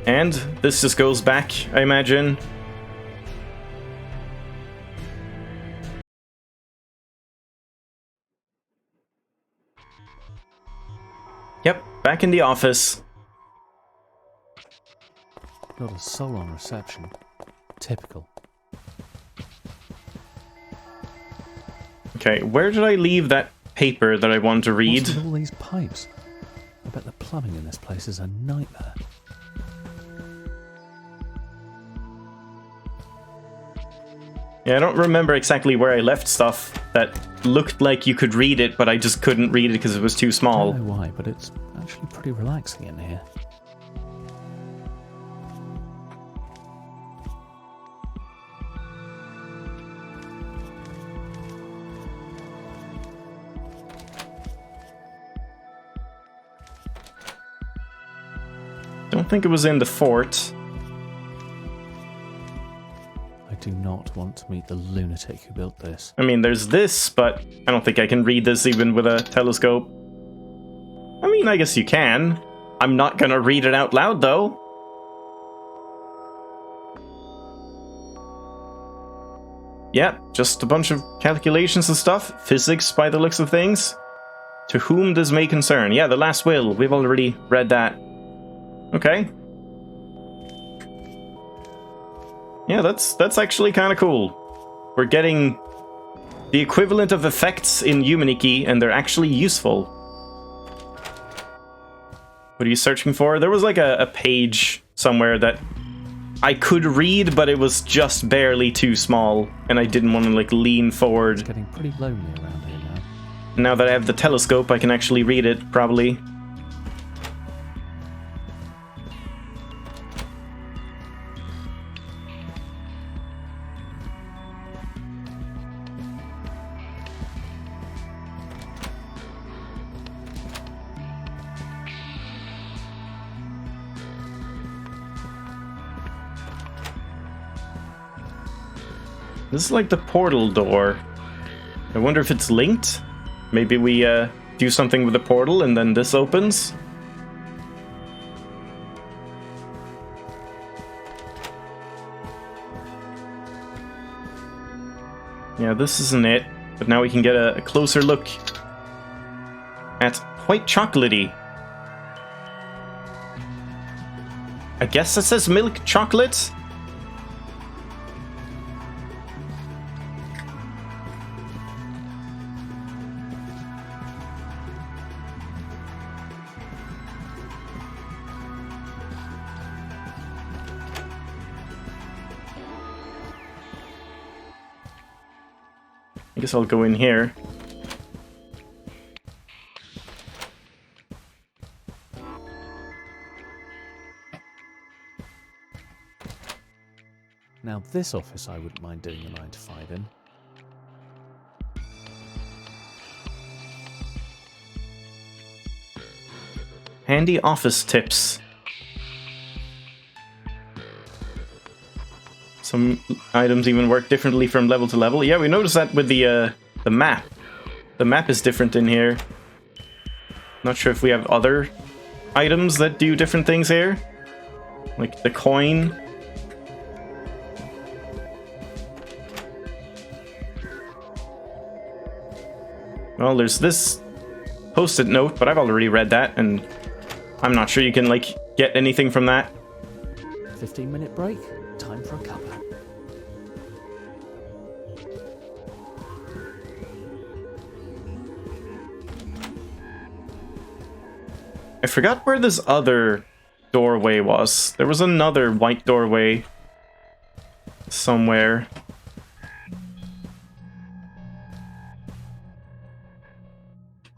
A: And this just goes back, I imagine. Yep, back in the office.
B: Not a soul on reception. Typical.
A: Okay, where did I leave that paper that I wanted to read?
B: What's with all these pipes? I bet the plumbing in this place is a nightmare.
A: Yeah, I don't remember exactly where I left stuff that looked like you could read it, but I just couldn't read it because it was too small.
B: I don't know why, but it's actually pretty relaxing in here.
A: Don't think it was in the fort.
B: I do not want to meet the lunatic who built this.
A: I mean, there's this, but I don't think I can read this even with a telescope. I mean, I guess you can. I'm not gonna read it out loud, though. yeah, just a bunch of calculations and stuff. Physics by the looks of things. To whom this may concern. Yeah, the last will. We've already read that. Okay. Yeah, that's actually kind of cool. We're getting the equivalent of effects in Yume, Nikki, and they're actually useful. What are you searching for? There was like a page somewhere that I could read, but it was just barely too small, and I didn't want to like lean forward.
B: It's getting pretty lonely around here now.
A: Now that I have the telescope, I can actually read it, probably. This is like the portal door. I wonder if it's linked? Maybe we do something with the portal and then this opens? Yeah, this isn't it. But now we can get a closer look at white chocolatey. I guess it says milk chocolate? I guess I'll go in here.
B: Now this office I wouldn't mind doing a 9 to 5 in.
A: Handy office tips. Some items even work differently from level to level. Yeah, we noticed that with the map. The map is different in here. Not sure if we have other items that do different things here. Like the coin. Well, there's this post-it note, but I've already read that, and I'm not sure you can, like, get anything from that.
B: 15-minute break. Time for a cuppa.
A: I forgot where this other doorway was. There was another white doorway somewhere.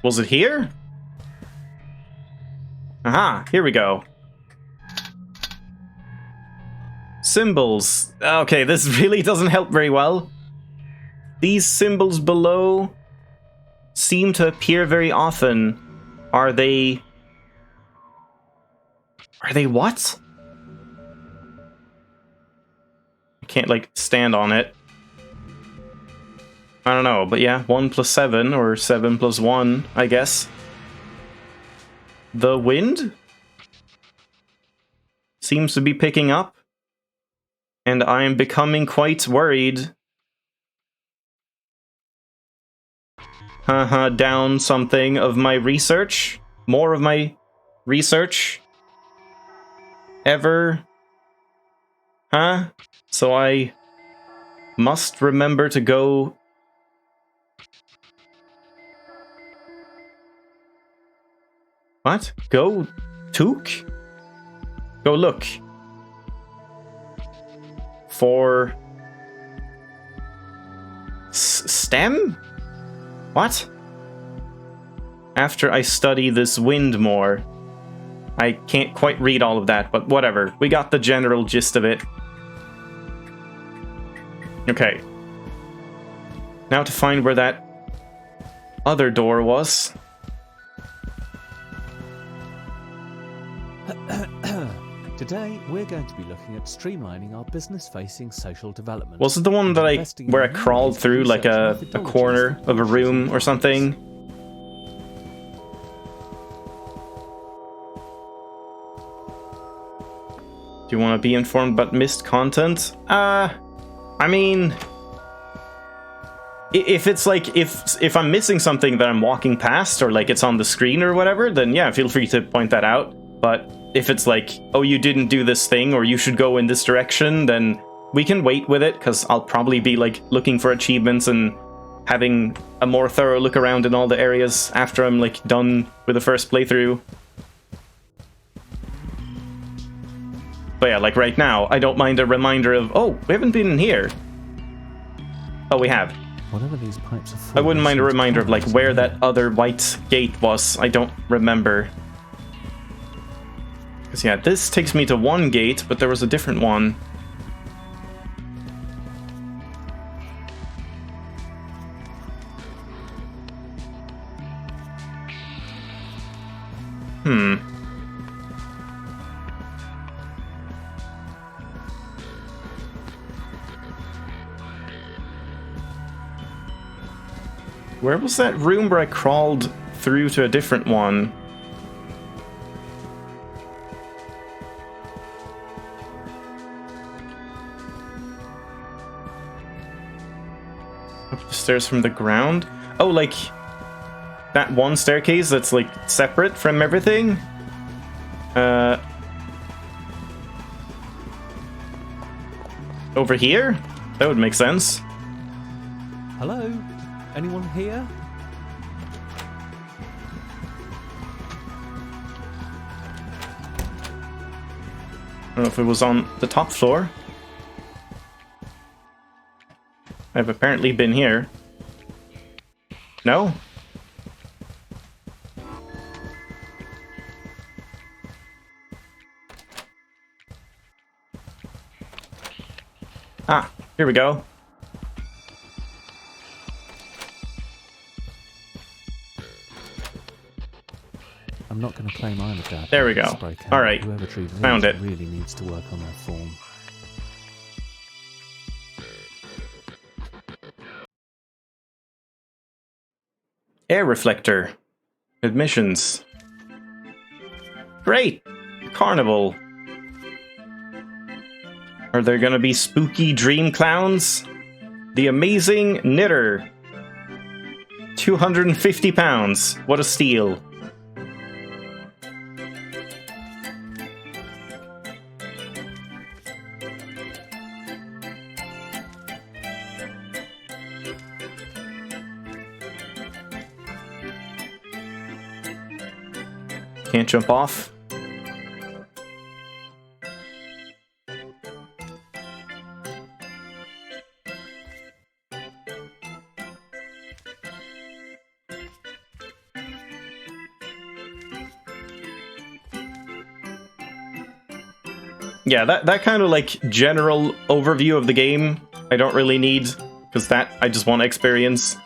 A: Was it here? Aha, here we go. Symbols. Okay, this really doesn't help very well. These symbols below seem to appear very often. Are they what? I can't, like, stand on it. I don't know, but yeah, 1 plus 7, or 7 plus 1, I guess. The wind seems to be picking up, and I am becoming quite worried. Haha, down something of my research. More of my research. Ever. Huh? So I must remember to go... What? Go took? Go look. For... stem? What? After I study this wind more. I can't quite read all of that, but whatever. We got the general gist of it. Okay. Now to find where that other door was.
B: Today, we're going to be looking at streamlining our business-facing social development.
A: Was it the one that where I crawled through like a corner of a room or something? Do you want to be informed about missed content? I mean, If it's like, if I'm missing something that I'm walking past, or like it's on the screen or whatever, then yeah, feel free to point that out. But if it's like, oh, you didn't do this thing, or you should go in this direction, then we can wait with it, because I'll probably be like looking for achievements and having a more thorough look around in all the areas after I'm like done with the first playthrough. But yeah, like right now, I don't mind a reminder of, oh, we haven't been in here. Oh, we have.
B: Whatever these pipes are for,
A: I wouldn't mind a reminder of like where that other white gate was. I don't remember. Because yeah, this takes me to one gate, but there was a different one. Where was that room where I crawled through to a different one? Up the stairs from the ground? Oh, like that one staircase that's like separate from everything? Over here? That would make sense.
B: Hello? Anyone here?
A: I don't know if it was on the top floor. I've apparently been here. No? Ah, here we go.
B: I'm not going to claim I'm a dad.
A: There we go. All right, found it.
B: Really needs to work on their form.
A: Air reflector. Admissions. Great! Carnival. Are there gonna be spooky dream clowns? The Amazing Knitter. 250 pounds. What a steal. Can't jump off. Yeah, that kind of like general overview of the game I don't really need, because that I just want to experience.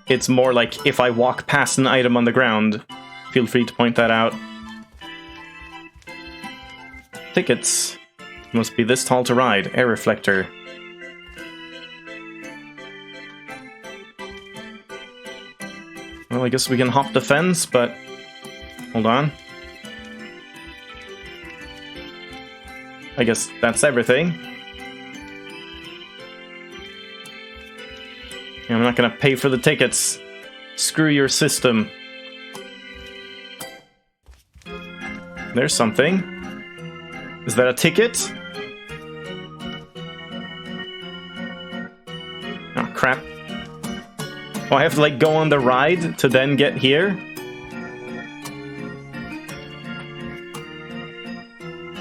A: It's more like if I walk past an item on the ground, feel free to point that out. Tickets. Must be this tall to ride. Air reflector. Well, I guess we can hop the fence, but... Hold on. I guess that's everything. I'm not gonna pay for the tickets. Screw your system. There's something. Is that a ticket? Oh, crap. Oh, I have to, like, go on the ride to then get here?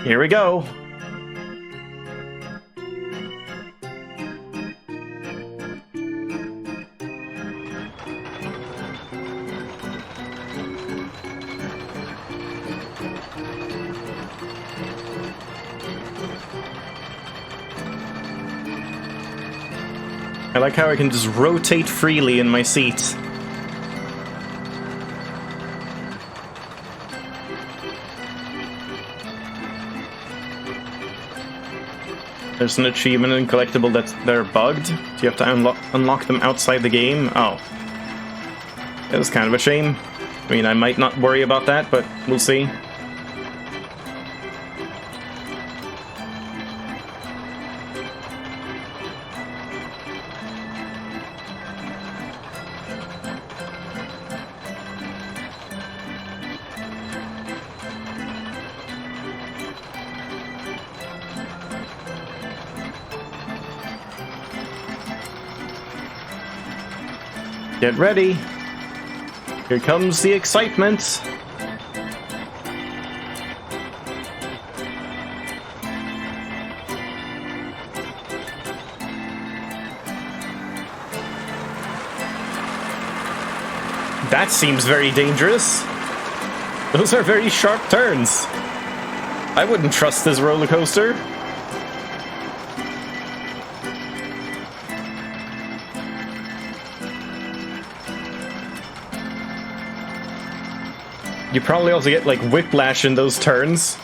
A: Here we go. I like how I can just rotate freely in my seat. There's an achievement and collectible they're bugged. Do you have to unlock them outside the game? Oh. That was kind of a shame. I mean, I might not worry about that, but we'll see. Get ready. Here comes the excitement. That seems very dangerous. Those are very sharp turns. I wouldn't trust this roller coaster. You probably also get like whiplash in those turns.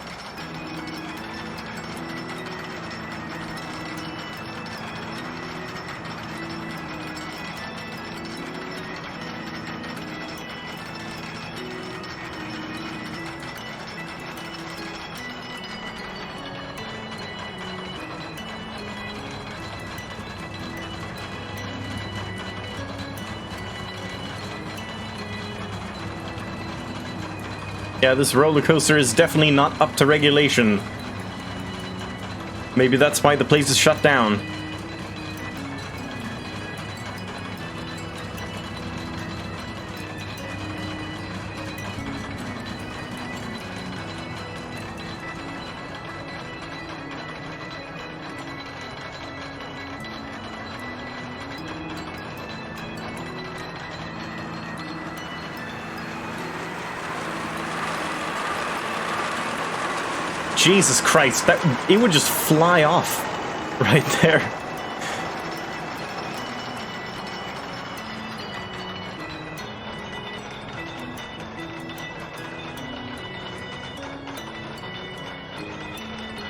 A: Yeah, this roller coaster is definitely not up to regulation. Maybe that's why the place is shut down. Jesus Christ, that it would just fly off right there.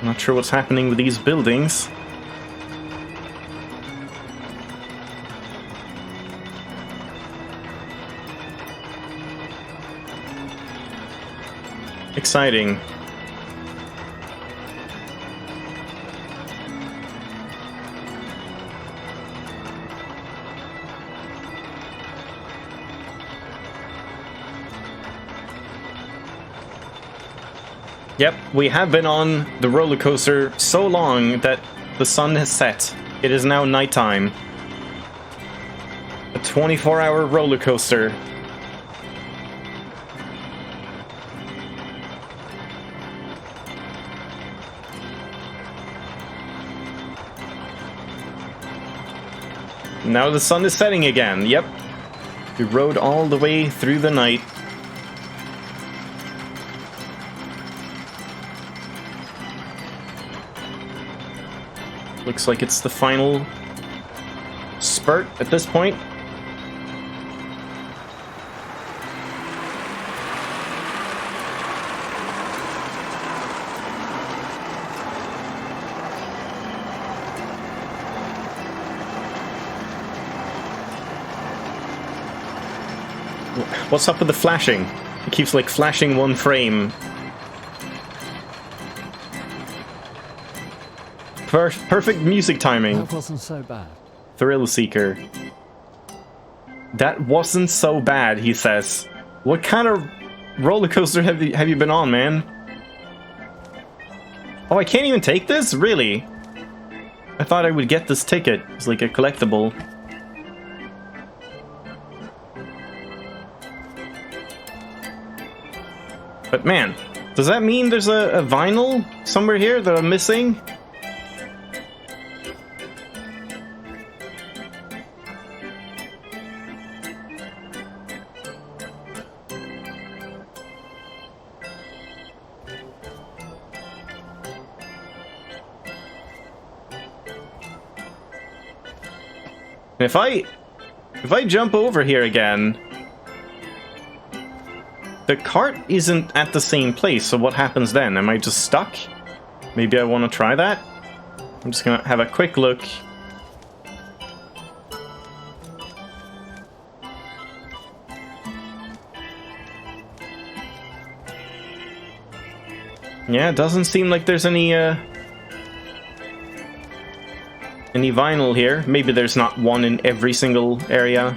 A: I'm not sure what's happening with these buildings. Exciting. Yep, we have been on the roller coaster so long that the sun has set. It is now nighttime. A 24-hour roller coaster. Now the sun is setting again. Yep. We rode all the way through the night. Looks like it's the final spurt at this point. What's up with the flashing? It keeps like flashing one frame. Perfect music timing.
B: That wasn't so bad.
A: Thrill Seeker. That wasn't so bad, he says. What kind of roller coaster have you been on, man? Oh, I can't even take this? Really? I thought I would get this ticket. It's like a collectible. But man, does that mean there's a vinyl somewhere here that I'm missing? If I jump over here again, the cart isn't at the same place, so what happens then? Am I just stuck? Maybe I want to try that? I'm just gonna have a quick look. Yeah, it doesn't seem like there's any vinyl here. Maybe there's not one in every single area.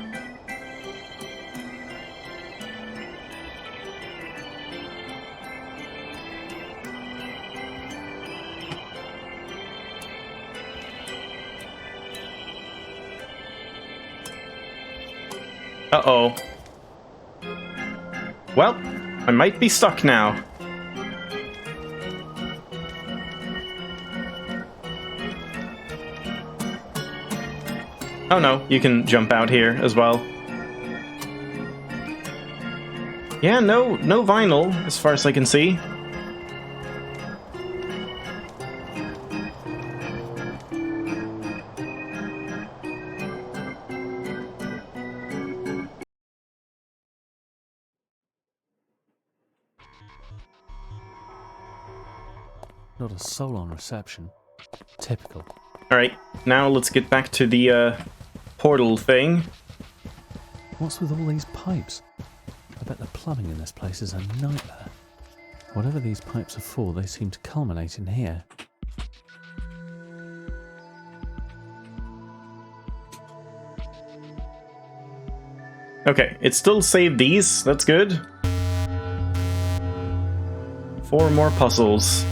A: Uh-oh. Well, I might be stuck now. Oh no, you can jump out here as well. Yeah, no vinyl, as far as I can see.
B: Not a soul on reception. Typical.
A: Alright, now let's get back to the portal thing.
B: What's with all these pipes? I bet the plumbing in this place is a nightmare. Whatever these pipes are for, they seem to culminate in here.
A: Okay, it still saved these. That's good. 4 more puzzles.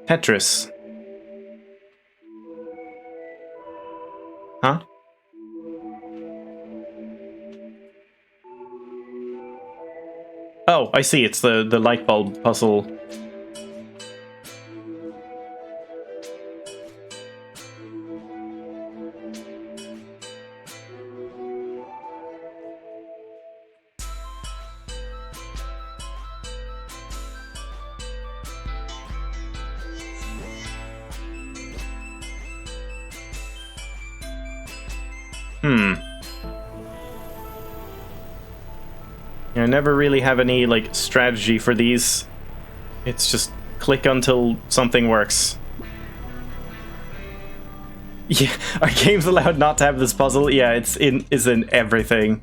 A: Tetris. Huh? Oh, I see. It's the light bulb puzzle. I never really have any, like, strategy for these. It's just click until something works. Yeah, are games allowed not to have this puzzle? Yeah, it's in everything.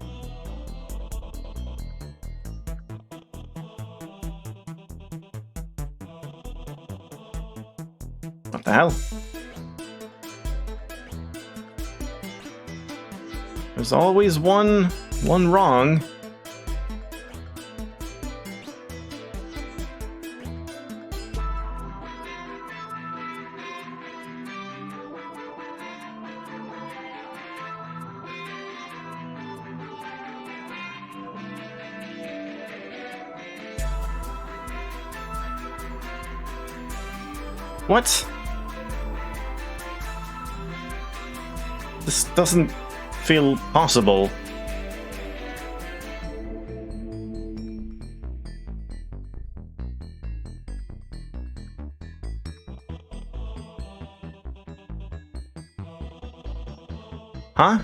A: What the hell? There's always one wrong. What? This doesn't feel possible. Huh?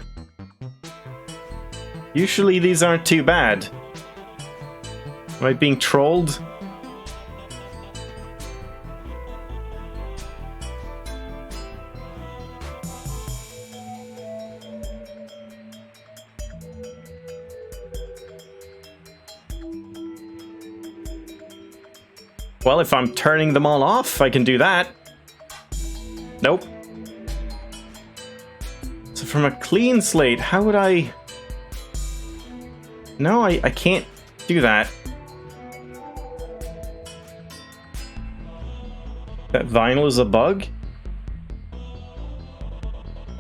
A: Usually these aren't too bad. Am I being trolled? Well, if I'm turning them all off, I can do that. Nope. So from a clean slate, how would I... No, I can't do that. That vinyl is a bug?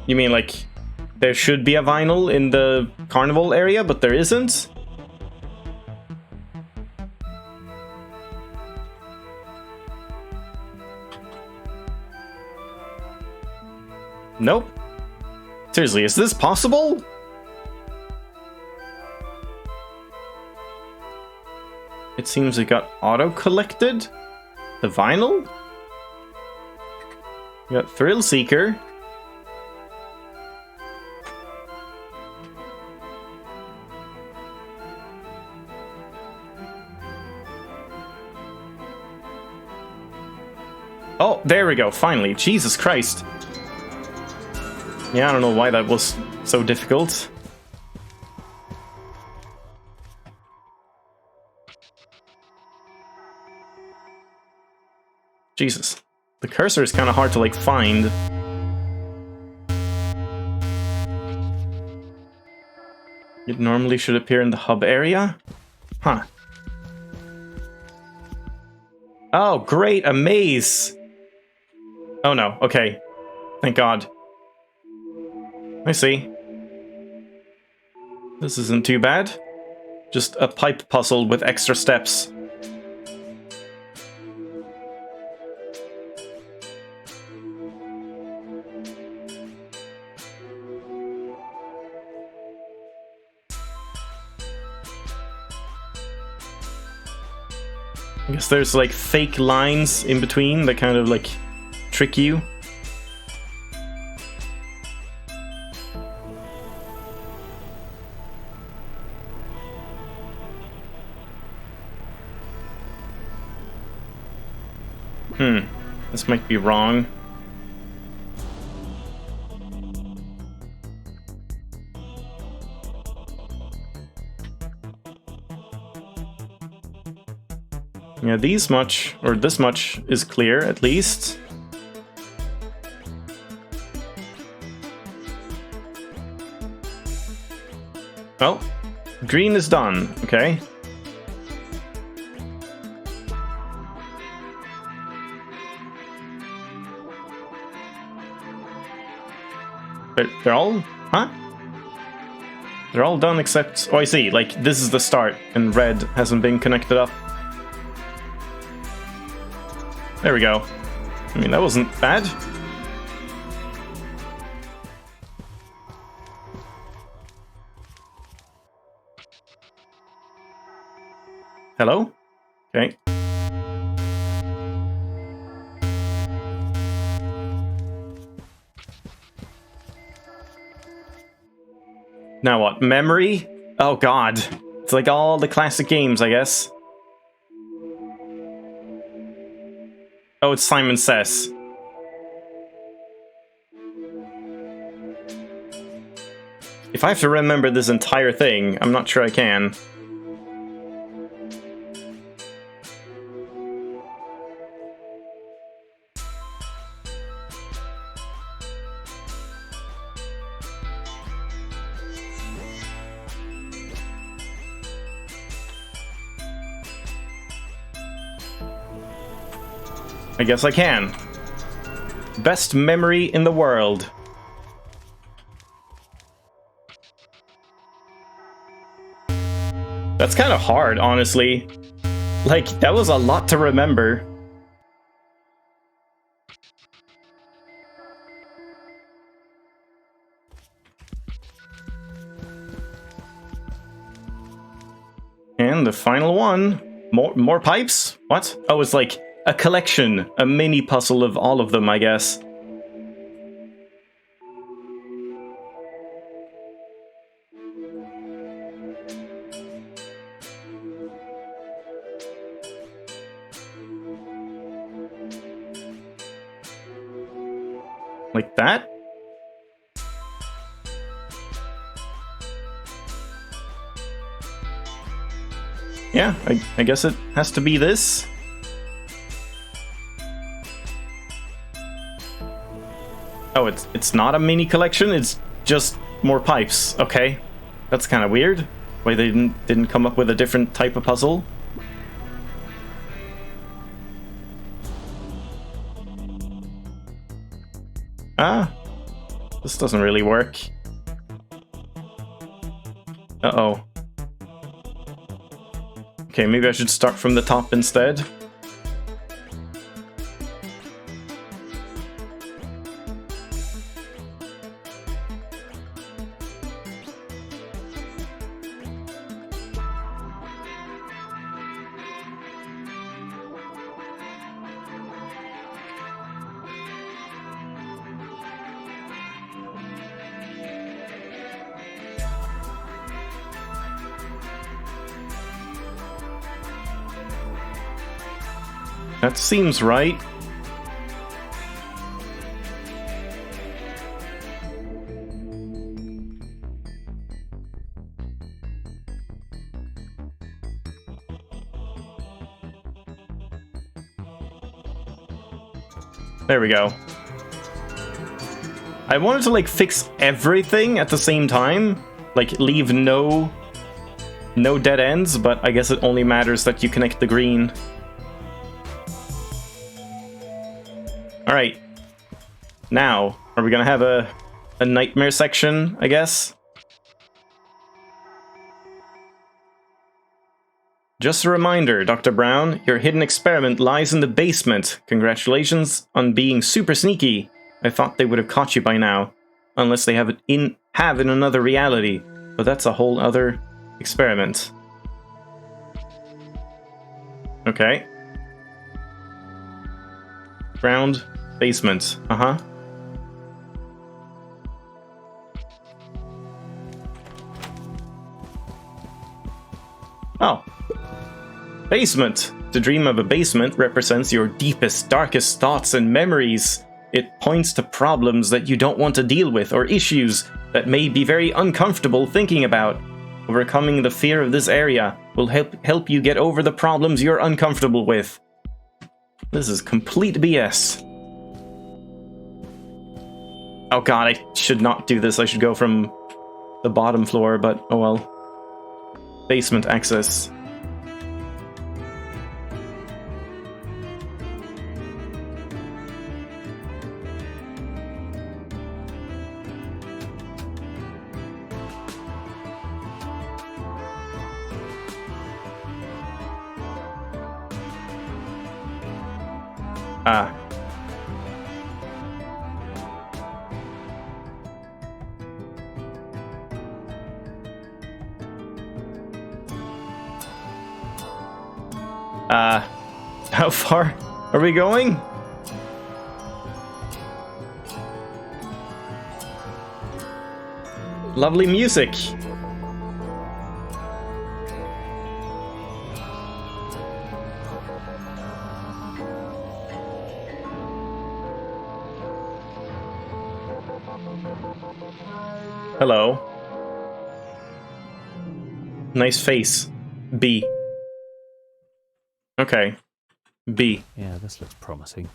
A: You mean, like, there should be a vinyl in the carnival area, but there isn't? Nope. Seriously, is this possible? It seems it got auto-collected. The vinyl? We got Thrill Seeker. Oh, there we go, finally. Jesus Christ. Yeah, I don't know why that was so difficult. Jesus. The cursor is kind of hard to, like, find. It normally should appear in the hub area? Huh. Oh, great, a maze! Oh no, okay. Thank God. I see. This isn't too bad. Just a pipe puzzle with extra steps. I guess there's like fake lines in between that kind of like trick you. This might be wrong. Yeah, this much is clear, at least. Well, green is done, okay. They're all... Huh? They're all done except... Oh, I see. Like, this is the start, and red hasn't been connected up. There we go. I mean, that wasn't bad. Hello? Okay. Now what? Memory? Oh god. It's like all the classic games, I guess. Oh, it's Simon Says. If I have to remember this entire thing, I'm not sure I can. I guess I can. Best memory in the world. That's kind of hard, honestly. Like, that was a lot to remember. And the final one. More pipes? What? Oh, it's like a collection, a mini puzzle of all of them, I guess. Like that? Yeah, I guess it has to be this. Oh, it's not a mini collection, it's just more pipes. Okay. That's kind of weird. Why they didn't come up with a different type of puzzle. Ah. This doesn't really work. Uh-oh. Okay, maybe I should start from the top instead. That seems right. There we go. I wanted to like fix everything at the same time, like leave no dead ends, but I guess it only matters that you connect the green. Alright, Now, are we gonna have a nightmare section, I guess? Just a reminder, Dr. Brown, your hidden experiment lies in the basement. Congratulations on being super sneaky. I thought they would have caught you by now. Unless they have it in another reality. But that's a whole other experiment. Okay. Ground, basement. Uh-huh. Oh. Basement. To dream of a basement represents your deepest, darkest thoughts and memories. It points to problems that you don't want to deal with, or issues that may be very uncomfortable thinking about. Overcoming the fear of this area will help you get over the problems you're uncomfortable with. This is complete BS. Oh god, I should not do this. I should go from the bottom floor, but oh well. Basement access. Ah. How far are we going? Lovely music. Hello. Nice face. B. Okay. B.
B: Yeah, this looks promising.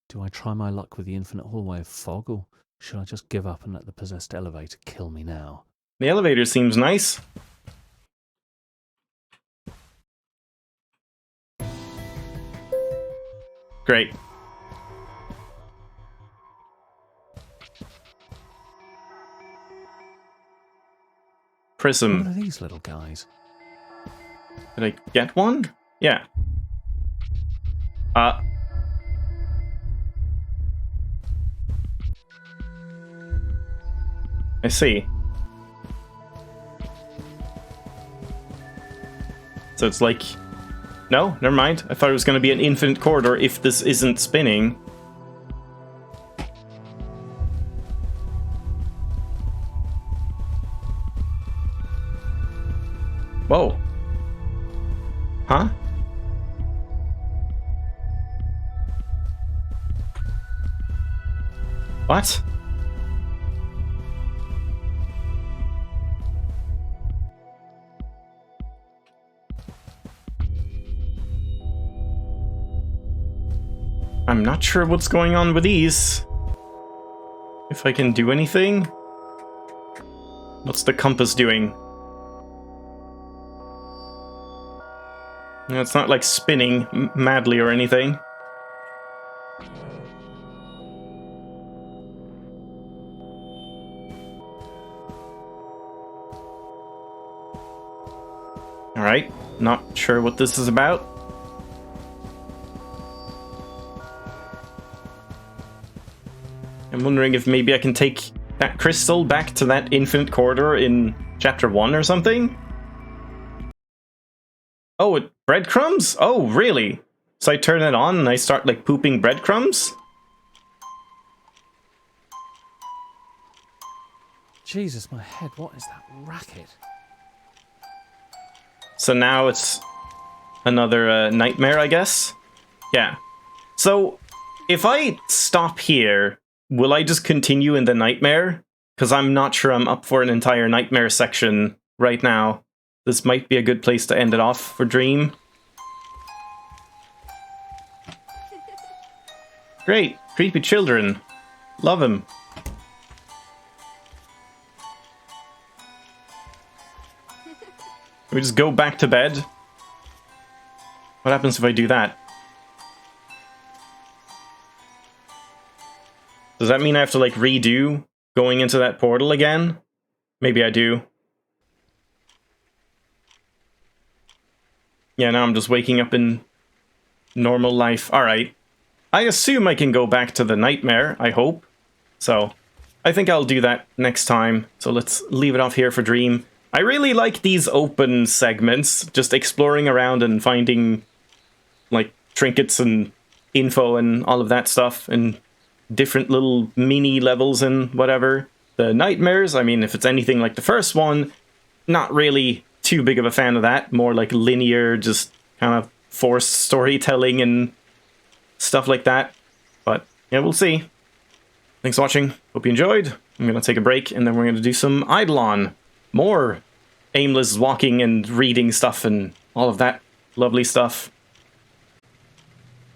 B: Do I try my luck with the infinite hallway of fog, or should I just give up and let the possessed elevator kill me now?
A: The elevator seems nice. Great. Prism.
B: What are these little guys?
A: Did I get one? Yeah. I see. So it's like... No, never mind. I thought it was going to be an infinite corridor if this isn't spinning. Whoa. Huh? What? I'm not sure what's going on with these. If I can do anything. What's the compass doing? It's not like spinning madly or anything. Alright, not sure what this is about. I'm wondering if maybe I can take that crystal back to that infinite corridor in chapter 1 or something? Oh, breadcrumbs? Oh, really? So I turn it on and I start, like, pooping breadcrumbs?
B: Jesus, my head, what is that racket?
A: So now it's another nightmare, I guess? Yeah. So, if I stop here, will I just continue in the nightmare? Because I'm not sure I'm up for an entire nightmare section right now. This might be a good place to end it off for Dream. Great, creepy children. Love him. We just go back to bed. What happens if I do that? Does that mean I have to, like, redo going into that portal again? Maybe I do. Yeah, now I'm just waking up in normal life. Alright. I assume I can go back to the nightmare, I hope. So, I think I'll do that next time. So let's leave it off here for Dream. I really like these open segments, just exploring around and finding, like, trinkets and info and all of that stuff, and different little mini levels and whatever. The nightmares, I mean, if it's anything like the first one, not really too big of a fan of that. More like linear, just kind of forced storytelling and stuff like that. But, yeah, we'll see. Thanks for watching. Hope you enjoyed. I'm going to take a break, and then we're going to do some Eidolon. More aimless walking and reading stuff and all of that lovely stuff.